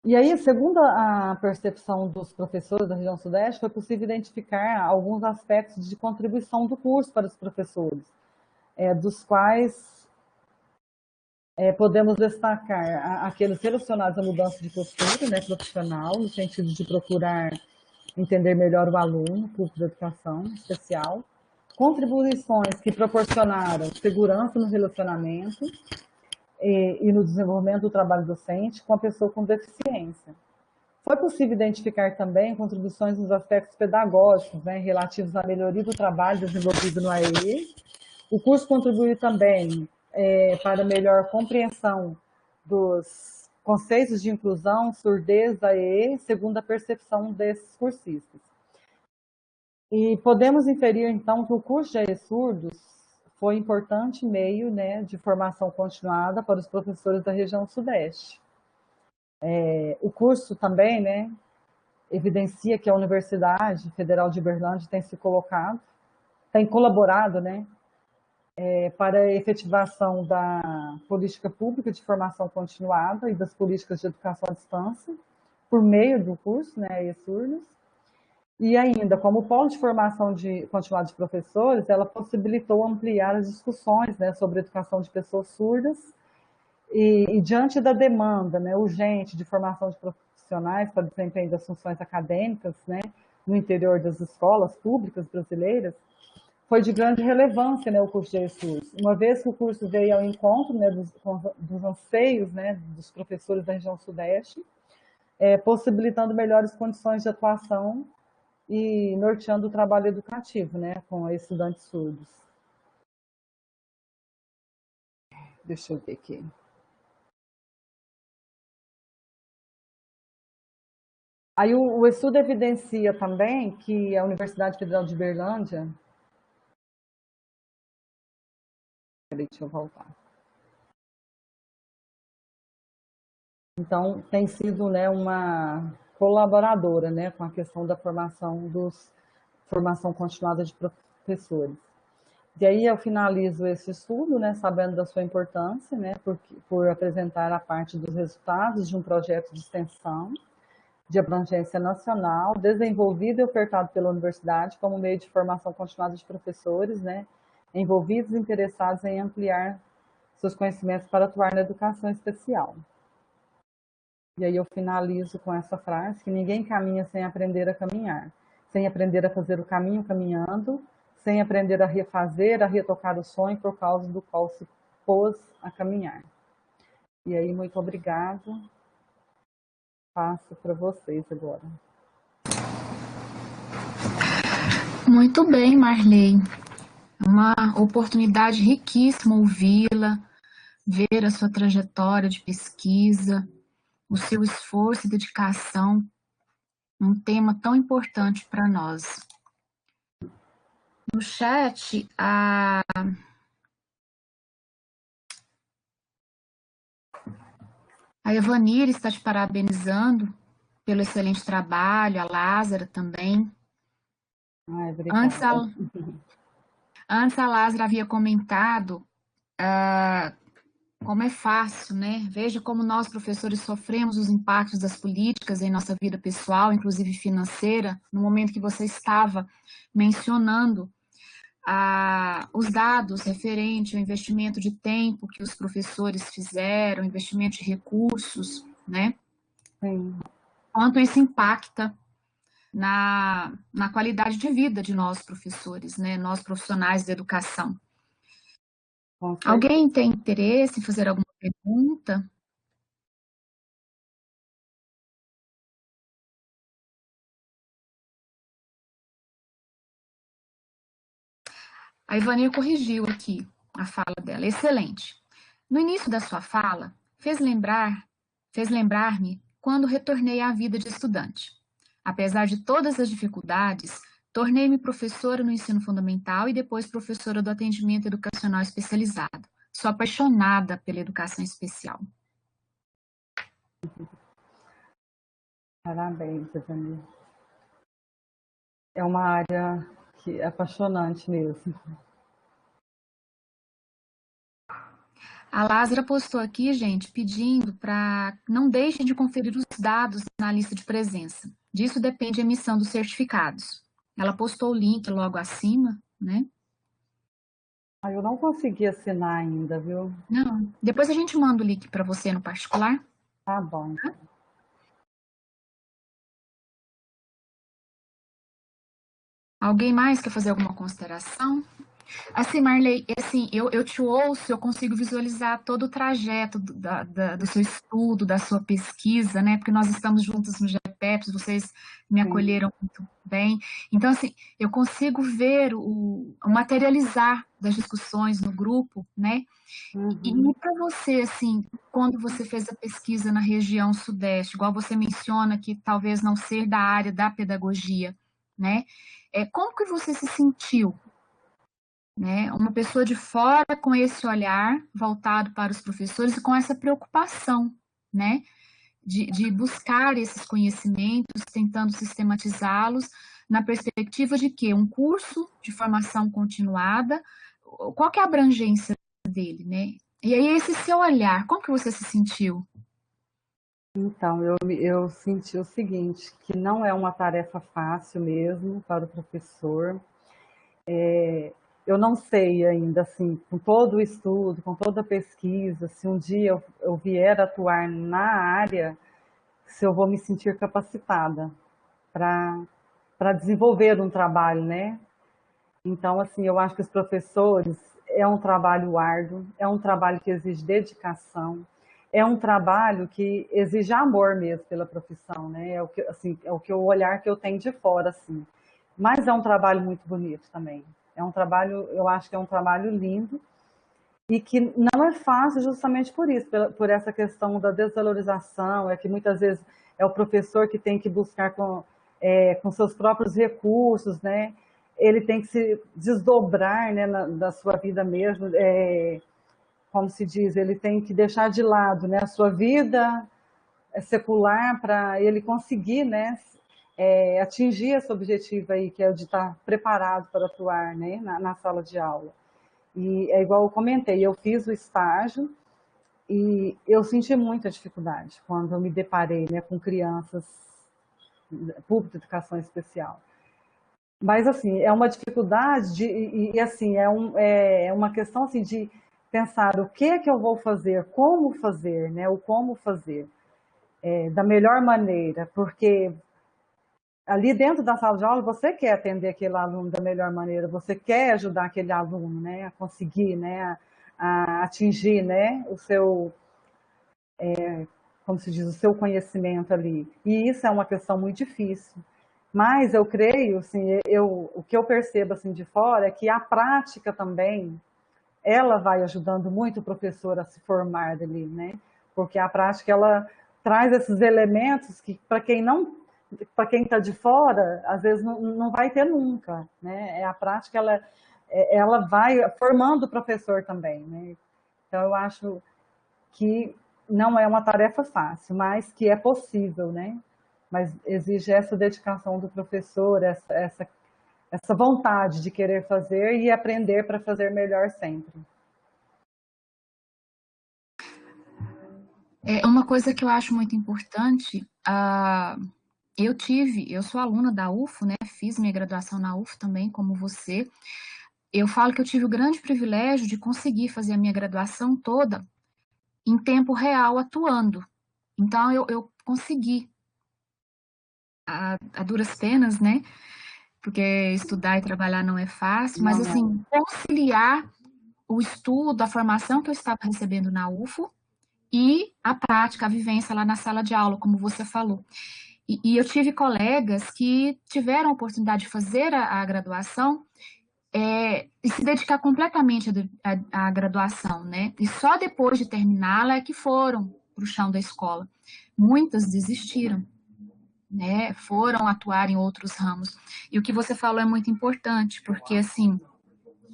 E aí, segundo a percepção dos professores da região Sudeste, foi possível identificar alguns aspectos de contribuição do curso para os professores, dos quais podemos destacar aqueles relacionados à mudança de postura, né, profissional, no sentido de procurar entender melhor o aluno, público de educação especial, contribuições que proporcionaram segurança no relacionamento e no desenvolvimento do trabalho docente com a pessoa com deficiência. Foi possível identificar também contribuições nos aspectos pedagógicos, né, relativos à melhoria do trabalho desenvolvido no AEE. O curso contribuiu também para melhor compreensão dos conceitos de inclusão, surdez, AEE, segundo a percepção desses cursistas. E podemos inferir, então, que o curso de AEE Surdos foi importante meio, né, de formação continuada para os professores da região Sudeste. O curso também, né, evidencia que a Universidade Federal de Uberlândia tem colaborado, né, para a efetivação da política pública de formação continuada e das políticas de educação à distância, por meio do curso, né, ESURNOS. E ainda, como polo de formação continuada de professores, ela possibilitou ampliar as discussões, né, sobre a educação de pessoas surdas e diante da demanda, né, urgente de formação de profissionais para desempenho das funções acadêmicas, né, no interior das escolas públicas brasileiras, foi de grande relevância, né, o curso de ESURS, uma vez que o curso veio ao encontro, né, dos anseios, né, dos professores da região Sudeste, possibilitando melhores condições de atuação e norteando o trabalho educativo, né, com estudantes surdos. Deixa eu ver aqui. Aí o estudo evidencia também que a Universidade Federal de Uberlândia... Deixa eu voltar. Então, tem sido, né, uma colaboradora, né, com a questão da formação continuada de professores. E aí eu finalizo esse estudo, né, sabendo da sua importância, né, por apresentar a parte dos resultados de um projeto de extensão de abrangência nacional, desenvolvido e ofertado pela universidade como meio de formação continuada de professores, né, envolvidos e interessados em ampliar seus conhecimentos para atuar na educação especial. E aí eu finalizo com essa frase, que ninguém caminha sem aprender a caminhar, sem aprender a fazer o caminho caminhando, sem aprender a refazer, a retocar o sonho por causa do qual se pôs a caminhar. E aí, muito obrigado. Passo para vocês agora. Muito bem, Marley. Uma oportunidade riquíssima ouvi-la, ver a sua trajetória de pesquisa, o seu esforço e dedicação, um tema tão importante para nós. No chat, a Evanir está te parabenizando pelo excelente trabalho, a Lázara também. Ai, Antes a Lázara havia comentado como é fácil, né? Veja como nós, professores, sofremos os impactos das políticas em nossa vida pessoal, inclusive financeira, no momento que você estava mencionando os dados referentes ao investimento de tempo que os professores fizeram, investimento de recursos, né? Sim. Quanto isso impacta na qualidade de vida de nós, professores, né? Nós, profissionais da educação. Alguém tem interesse em fazer alguma pergunta? A Ivani corrigiu aqui a fala dela. Excelente. No início da sua fala, fez lembrar-me quando retornei à vida de estudante. Apesar de todas as dificuldades, tornei-me professora no ensino fundamental e depois professora do atendimento educacional especializado. Sou apaixonada pela educação especial. Parabéns, Ivani. É uma área que é apaixonante mesmo. A Lázara postou aqui, gente, pedindo para não deixem de conferir os dados na lista de presença. Disso depende a emissão dos certificados. Ela postou o link logo acima, né? Eu não consegui assinar ainda, viu? Não. Depois a gente manda o link para você no particular. Tá bom. Tá? Alguém mais quer fazer alguma consideração? Assim, Marley, assim, eu te ouço, eu consigo visualizar todo o trajeto do seu estudo, da sua pesquisa, né? Porque nós estamos juntos no GEPEPS, vocês me acolheram muito bem. Então, assim, eu consigo ver o materializar das discussões no grupo, né? E para você, assim, quando você fez a pesquisa na região sudeste, igual você menciona que talvez não ser da área da pedagogia, né? Como que você se sentiu, né? Uma pessoa de fora com esse olhar voltado para os professores e com essa preocupação, né? De buscar esses conhecimentos, tentando sistematizá-los na perspectiva de que um curso de formação continuada, qual que é a abrangência dele, né? E aí esse seu olhar, como que você se sentiu? Então, eu senti o seguinte, que não é uma tarefa fácil mesmo para o professor. Eu não sei ainda, assim, com todo o estudo, com toda a pesquisa, se um dia eu vier atuar na área, se eu vou me sentir capacitada para desenvolver um trabalho, né? Então, assim, eu acho que os professores é um trabalho árduo, é um trabalho que exige dedicação, é um trabalho que exige amor mesmo pela profissão, né? É o que, assim, é o olhar que eu tenho de fora, assim. Mas é um trabalho muito bonito também. É um trabalho, eu acho que é um trabalho lindo e que não é fácil justamente por isso, por essa questão da desvalorização, é que muitas vezes é o professor que tem que buscar com seus próprios recursos, né? Ele tem que se desdobrar, né, da sua vida mesmo, como se diz, ele tem que deixar de lado, né, a sua vida secular para ele conseguir, né, atingir esse objetivo aí, que é o de estar preparado para atuar, né, na sala de aula. E é igual eu comentei, eu fiz o estágio e eu senti muita dificuldade quando eu me deparei, né, com crianças público de educação especial. Mas, assim, é uma dificuldade assim, é uma questão, assim, de pensar o que é que eu vou fazer, né, o como fazer, da melhor maneira, porque ali dentro da sala de aula você quer atender aquele aluno da melhor maneira, você quer ajudar aquele aluno, né, a conseguir, né, a atingir, né, o seu, como se diz, o seu conhecimento ali. E isso é uma questão muito difícil. Mas eu creio, assim, o que eu percebo assim de fora é que a prática também, ela vai ajudando muito o professor a se formar ali, né? Porque a prática, ela traz esses elementos que para quem está de fora, às vezes não vai ter nunca, né? A prática, ela vai formando o professor também, né? Então, eu acho que não é uma tarefa fácil, mas que é possível, né? Mas exige essa dedicação do professor, essa vontade de querer fazer e aprender para fazer melhor sempre. Uma coisa que eu acho muito importante, eu sou aluna da UFO, né? Fiz minha graduação na UFO também, como você. Eu falo que eu tive o grande privilégio de conseguir fazer a minha graduação toda em tempo real, atuando. Então, eu consegui, a duras penas, né? Porque estudar e trabalhar não é fácil, mas, Não é. assim, conciliar o estudo, a formação que eu estava recebendo na UFO e a prática, a vivência lá na sala de aula, como você falou. E eu tive colegas que tiveram a oportunidade de fazer a graduação e se dedicar completamente à graduação, né? E só depois de terminá-la é que foram para o chão da escola. Muitas desistiram, né? Foram atuar em outros ramos. E o que você falou é muito importante, porque, assim,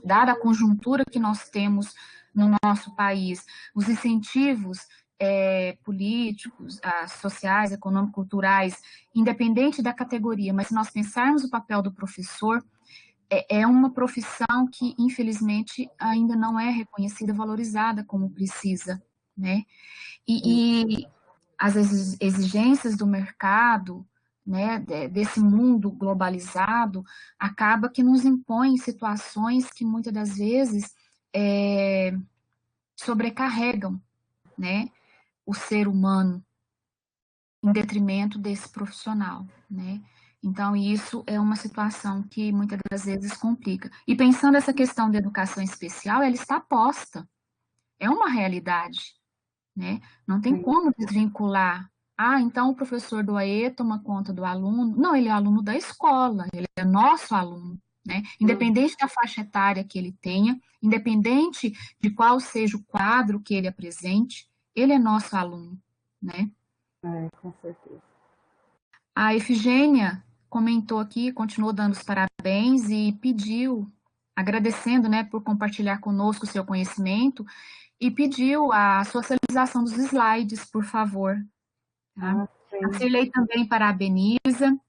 dada a conjuntura que nós temos no nosso país, os incentivos políticos, sociais, econômicos, culturais, independente da categoria, mas se nós pensarmos o papel do professor, é uma profissão que, infelizmente, ainda não é reconhecida, valorizada como precisa, né? E as exigências do mercado, né, desse mundo globalizado, acaba que nos impõe situações que muitas das vezes sobrecarregam, né, o ser humano em detrimento desse profissional, né? Então, isso é uma situação que muitas das vezes complica. E pensando essa questão da educação especial, ela está posta, é uma realidade, né? Não tem Sim. como desvincular. Ah, então o professor do AE toma conta do aluno. Não, ele é aluno da escola, ele é nosso aluno, né? Independente da faixa etária que ele tenha, independente de qual seja o quadro que ele apresente, ele é nosso aluno, né? Com certeza. A Efigênia comentou aqui, continuou dando os parabéns e pediu, agradecendo, né, por compartilhar conosco o seu conhecimento, e pediu a socialização dos slides, por favor. Tá? A Sim. Cirlei também parabeniza.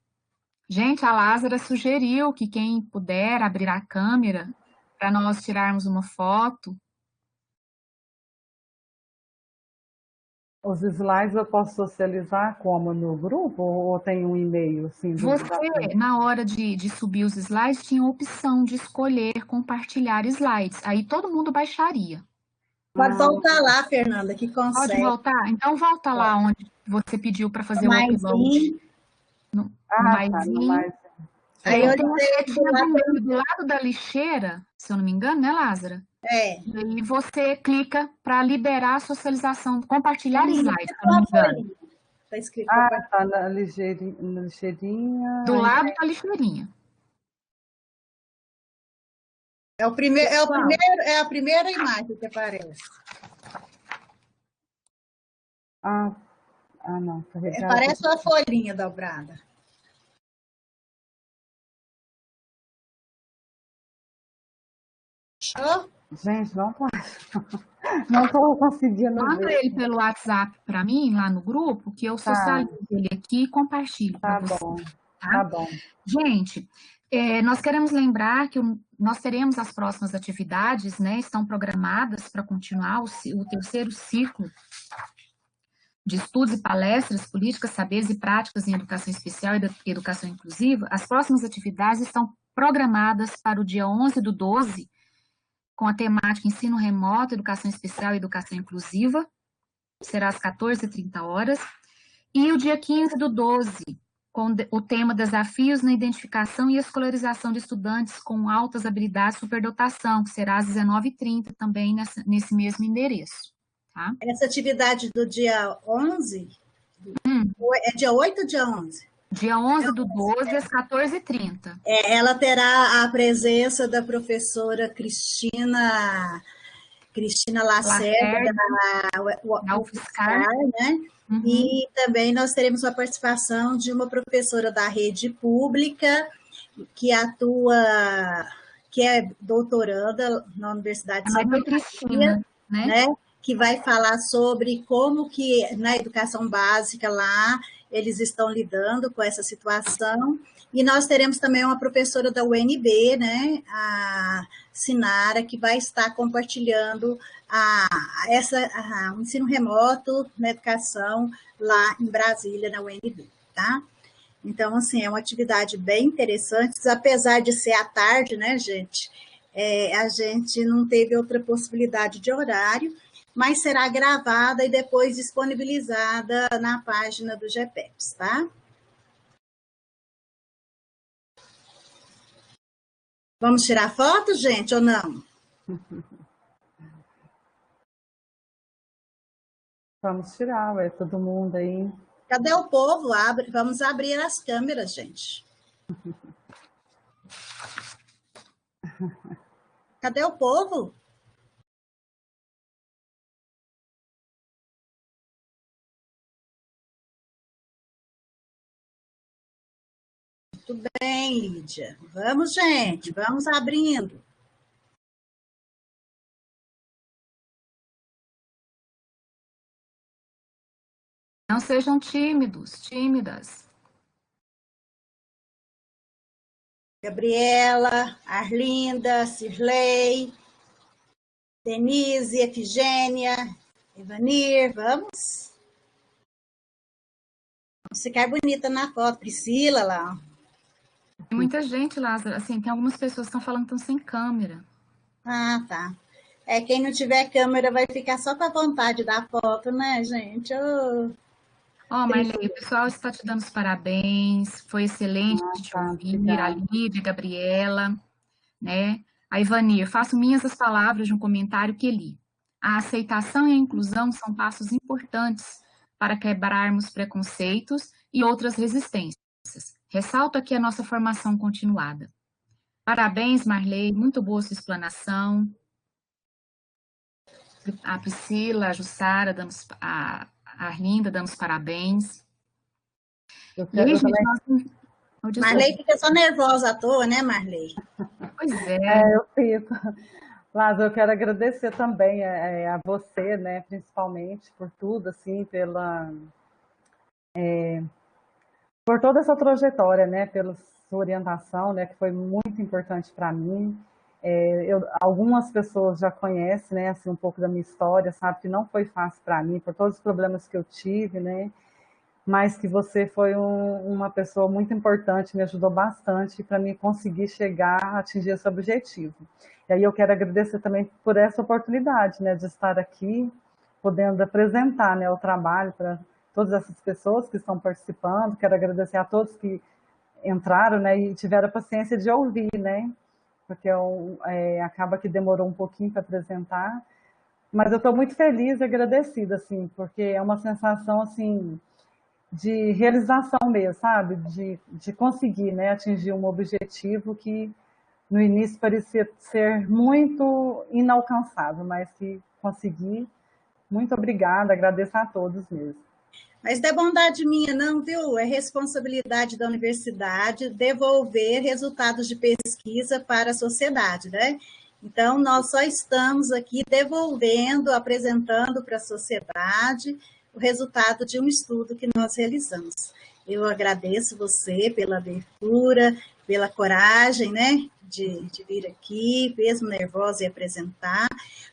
Gente, a Lázara sugeriu que quem puder abrir a câmera para nós tirarmos uma foto. Os slides eu posso socializar como no grupo ou tem um e-mail assim Você, na hora de subir os slides, tinha a opção de escolher compartilhar slides. Aí todo mundo baixaria. Pode voltar lá, Fernanda, que Pode consegue. voltar? Então volta lá onde você pediu para fazer o upload. Maisinho. No Tá, no maisinho. mais. Aí eu Tem uma sei do setinha do lado. meio, do lado da lixeira, se eu não me engano, né, Lázara? É. E aí você clica para liberar a socialização, compartilhar slide, se eu não Uma me engano. folhinha. Tá escrito compartilhar. Tá na ligeirinha. Do lado da lixeirinha. É a primeira imagem que aparece. Não, carregado. Parece uma folhinha dobrada. Achou? Gente, não tô conseguindo Manda ver. ele pelo WhatsApp para mim, lá no grupo, que eu socializo ele aqui e compartilho para Tá você. bom. Tá bom. Gente, nós queremos lembrar que nós teremos as próximas atividades, né? Estão programadas para continuar o terceiro ciclo de estudos e palestras, políticas, saberes e práticas em educação especial e educação inclusiva. As próximas atividades estão programadas para o dia 11/12, com a temática ensino remoto, educação especial e educação inclusiva, será às 14h30, e o dia 15/12, com o tema desafios na identificação e escolarização de estudantes com altas habilidades e superdotação, que será às 19h30 também nesse mesmo endereço. Tá? Essa atividade do dia 11, é dia 8 ou dia 11? Dia 11/12, às 14h30. Ela terá a presença da professora Cristina Lacerda, da UFSCar, né? Uhum. E também nós teremos a participação de uma professora da rede pública, que é doutoranda na Universidade de Santa Cristina, né? Que vai falar sobre como que na educação básica lá eles estão lidando com essa situação. E nós teremos também uma professora da UNB, né, a Sinara, que vai estar compartilhando o ensino remoto na educação lá em Brasília, na UNB, tá? Então, assim, é uma atividade bem interessante, apesar de ser à tarde, né, gente? A gente não teve outra possibilidade de horário, mas será gravada e depois disponibilizada na página do GPEPS, tá? Vamos tirar foto, gente, ou não? Vamos tirar, todo mundo aí. Cadê o povo? Vamos abrir as câmeras, gente. Cadê o povo? Tudo bem, Lídia. Vamos, gente, vamos abrindo. Não sejam tímidos, tímidas. Gabriela, Arlinda, Cirlei, Denise, Efigênia, Evanir, vamos? Vamos ficar bonita na foto. Priscila lá. Tem muita gente, Lázaro. Assim, tem algumas pessoas que estão falando que estão sem câmera. Ah, tá. Quem não tiver câmera vai ficar só com a vontade da foto, né, gente? Marley, o pessoal está te dando os parabéns. Foi excelente te ouvir. Obrigada. A Lídia, a Gabriela, né? A Ivanir, faço minhas as palavras de um comentário que li. A aceitação e a inclusão são passos importantes para quebrarmos preconceitos e outras resistências. Ressalto aqui a nossa formação continuada. Parabéns, Marley, muito boa sua explanação. A Priscila, a Jussara, a Arlinda, dando os parabéns. Marley fica só nervosa à toa, né, Marley? Pois é. Eu fico. Lázaro, eu quero agradecer também a você, né, principalmente, por tudo, assim, por toda essa trajetória, né, pela sua orientação, né, que foi muito importante para mim. Algumas pessoas já conhecem, né, assim, um pouco da minha história, sabe, que não foi fácil para mim, por todos os problemas que eu tive, né, mas que você foi uma pessoa muito importante, me ajudou bastante para mim conseguir chegar a atingir esse objetivo. E aí eu quero agradecer também por essa oportunidade, né, de estar aqui, podendo apresentar, né, o trabalho para todas essas pessoas que estão participando. Quero agradecer a todos que entraram, né, e tiveram a paciência de ouvir, né, porque acaba que demorou um pouquinho para apresentar, mas eu estou muito feliz e agradecida, assim, porque é uma sensação, assim, de realização mesmo, sabe, de conseguir, né, atingir um objetivo que no início parecia ser muito inalcançável, mas que consegui. Muito obrigada, agradeço a todos mesmo. Mas não é bondade minha, não, viu? É responsabilidade da universidade devolver resultados de pesquisa para a sociedade, né? Então, nós só estamos aqui devolvendo, apresentando para a sociedade o resultado de um estudo que nós realizamos. Eu agradeço você pela abertura, pela coragem, né, de vir aqui, mesmo nervosa, e apresentar,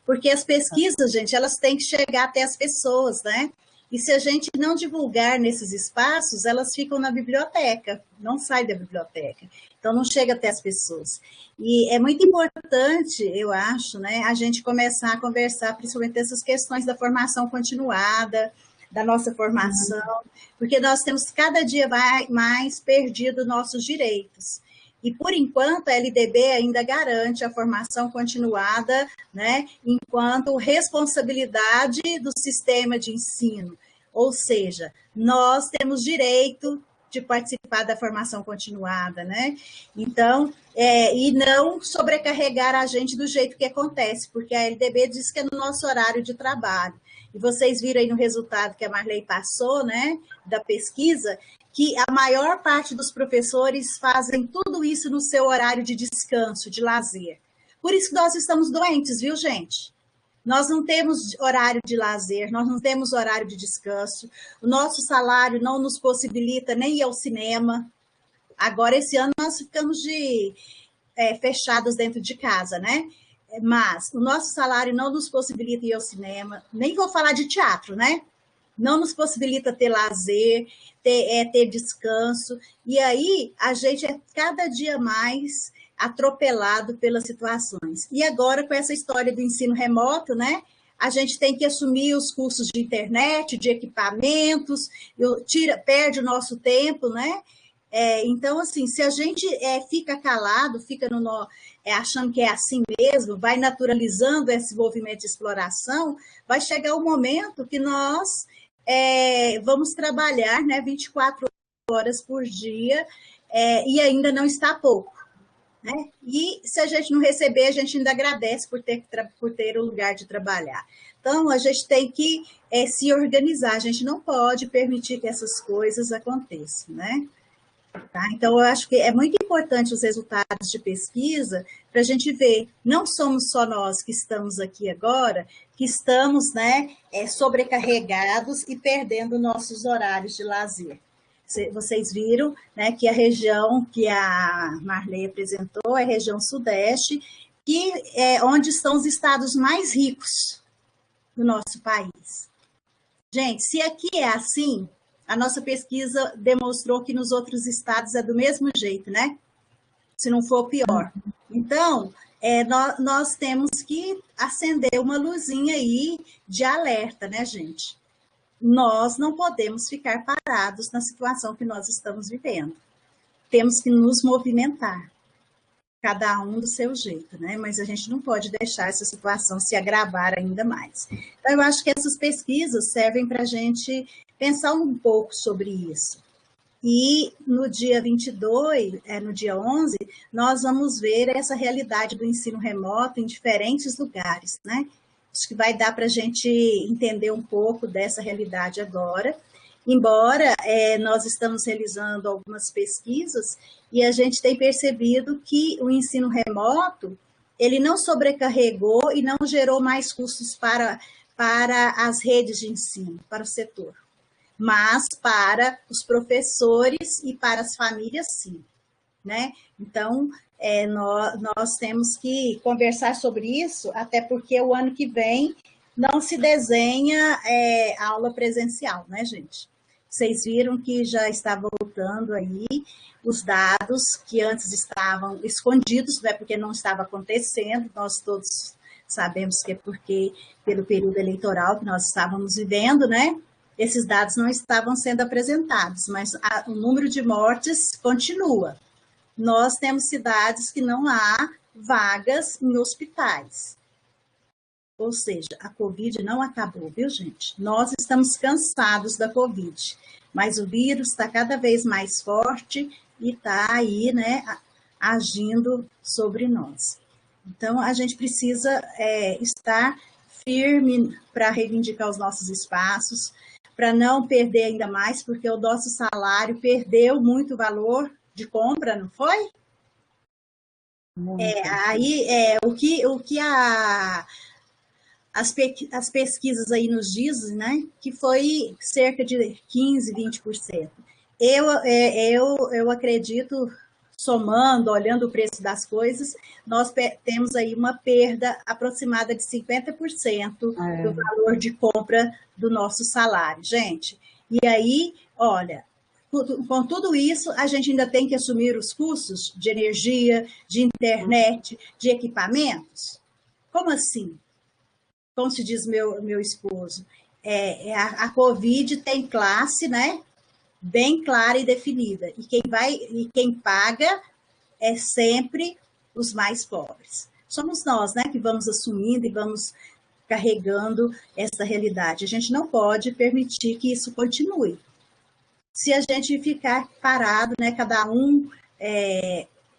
porque as pesquisas, gente, elas têm que chegar até as pessoas, né? E se a gente não divulgar nesses espaços, elas ficam na biblioteca, não saem da biblioteca. Então, não chega até as pessoas. E é muito importante, eu acho, né, a gente começar a conversar, principalmente essas questões da formação continuada, da nossa formação, porque nós temos cada dia mais perdido nossos direitos. E, por enquanto, a LDB ainda garante a formação continuada, né, enquanto responsabilidade do sistema de ensino. Ou seja, nós temos direito de participar da formação continuada, né? Então, e não sobrecarregar a gente do jeito que acontece, porque a LDB diz que é no nosso horário de trabalho. E vocês viram aí no resultado que a Marley passou, né, da pesquisa, que a maior parte dos professores fazem tudo isso no seu horário de descanso, de lazer. Por isso que nós estamos doentes, viu, gente? Nós não temos horário de lazer, nós não temos horário de descanso, o nosso salário não nos possibilita nem ir ao cinema. Agora, esse ano, nós ficamos fechados dentro de casa, né? Mas o nosso salário não nos possibilita ir ao cinema, nem vou falar de teatro, né? Não nos possibilita ter lazer, ter descanso, e aí a gente é cada dia mais atropelado pelas situações. E agora, com essa história do ensino remoto, né, a gente tem que assumir os custos de internet, de equipamentos, perde o nosso tempo, né? Então, assim, se a gente fica calado, fica achando que é assim mesmo, vai naturalizando esse movimento de exploração, vai chegar o momento que nós vamos trabalhar, né, 24 horas por dia, e ainda não está pouco. Né? E se a gente não receber, a gente ainda agradece por ter o lugar de trabalhar. Então, a gente tem que se organizar, a gente não pode permitir que essas coisas aconteçam, né? Tá? Então, eu acho que é muito importante os resultados de pesquisa para a gente ver, não somos só nós que estamos aqui agora, que estamos, né, sobrecarregados e perdendo nossos horários de lazer. Vocês viram, né, que a região que a Marley apresentou é a região sudeste, que é onde estão os estados mais ricos do nosso país. Gente, se aqui é assim, a nossa pesquisa demonstrou que nos outros estados é do mesmo jeito, né? Se não for pior. Então, nós temos que acender uma luzinha aí de alerta, né, gente? Nós não podemos ficar parados na situação que nós estamos vivendo. Temos que nos movimentar, cada um do seu jeito, né? Mas a gente não pode deixar essa situação se agravar ainda mais. Então, eu acho que essas pesquisas servem para a gente pensar um pouco sobre isso. E no dia 22, no dia 11, nós vamos ver essa realidade do ensino remoto em diferentes lugares, né? Acho que vai dar para a gente entender um pouco dessa realidade agora, embora nós estamos realizando algumas pesquisas e a gente tem percebido que o ensino remoto, ele não sobrecarregou e não gerou mais custos para as redes de ensino, para o setor, mas para os professores e para as famílias, sim, né? Então, nós temos que conversar sobre isso, até porque o ano que vem não se desenha aula presencial, né, gente? Vocês viram que já está voltando aí os dados que antes estavam escondidos, não é porque não estava acontecendo, nós todos sabemos que é porque, pelo período eleitoral que nós estávamos vivendo, né? Esses dados não estavam sendo apresentados, mas o número de mortes continua. Nós temos cidades que não há vagas em hospitais. Ou seja, a Covid não acabou, viu, gente? Nós estamos cansados da Covid, mas o vírus está cada vez mais forte e está aí, né, agindo sobre nós. Então, a gente precisa estar firme para reivindicar os nossos espaços, para não perder ainda mais, porque o nosso salário perdeu muito valor de compra, não foi? O que as pesquisas aí nos dizem, né, que foi cerca de 15%, 20%. Eu acredito, somando, olhando o preço das coisas, nós temos aí uma perda aproximada de 50% do É, valor de compra do nosso salário, gente. E aí, olha, com tudo isso, a gente ainda tem que assumir os custos de energia, de internet, de equipamentos? Como assim? Como se diz meu esposo, a Covid tem classe, né? Bem clara e definida. E quem paga é sempre os mais pobres. Somos nós, né, que vamos assumindo e vamos carregando essa realidade. A gente não pode permitir que isso continue. Se a gente ficar parado, né, cada um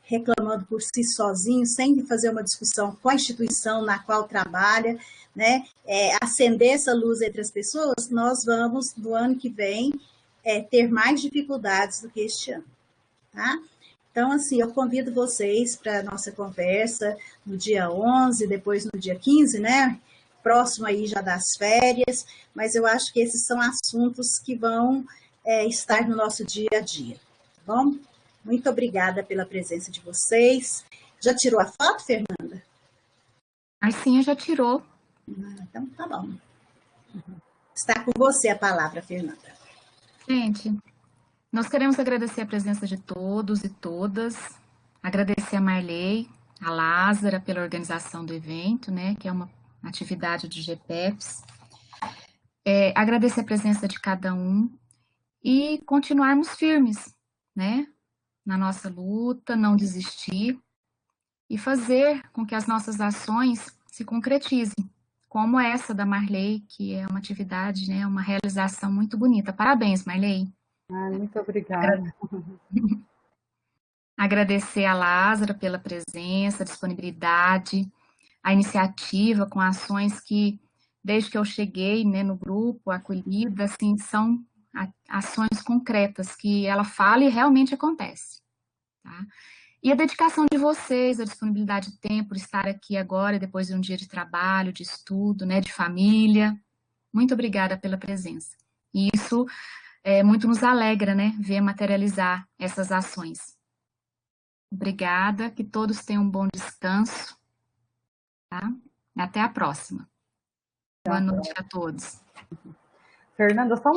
reclamando por si sozinho, sem fazer uma discussão com a instituição na qual trabalha, né, acender essa luz entre as pessoas, nós vamos, no ano que vem, ter mais dificuldades do que este ano, tá? Então, assim, eu convido vocês para a nossa conversa no dia 11, depois no dia 15, né? Próximo aí já das férias, mas eu acho que esses são assuntos que vão estar no nosso dia a dia, tá bom? Muito obrigada pela presença de vocês. Já tirou a foto, Fernanda? A Sim já tirou. Então, tá bom. Está com você a palavra, Fernanda. Gente, nós queremos agradecer a presença de todos e todas, agradecer a Marley, a Lázara pela organização do evento, né, que é uma atividade do GPEPS, agradecer a presença de cada um e continuarmos firmes, né, na nossa luta, não desistir e fazer com que as nossas ações se concretizem, como essa da Marley, que é uma atividade, né, uma realização muito bonita. Parabéns, Marley. muito obrigada. Agradecer a Lázara pela presença, disponibilidade, a iniciativa com ações que, desde que eu cheguei, né, no grupo, acolhida, assim, são ações concretas que ela fala e realmente acontece, tá? E a dedicação de vocês, a disponibilidade de tempo, por estar aqui agora, depois de um dia de trabalho, de estudo, né, de família. Muito obrigada pela presença. E isso muito nos alegra, né, ver materializar essas ações. Obrigada, que todos tenham um bom descanso, tá? Até a próxima. Boa noite a todos. Fernanda, só uma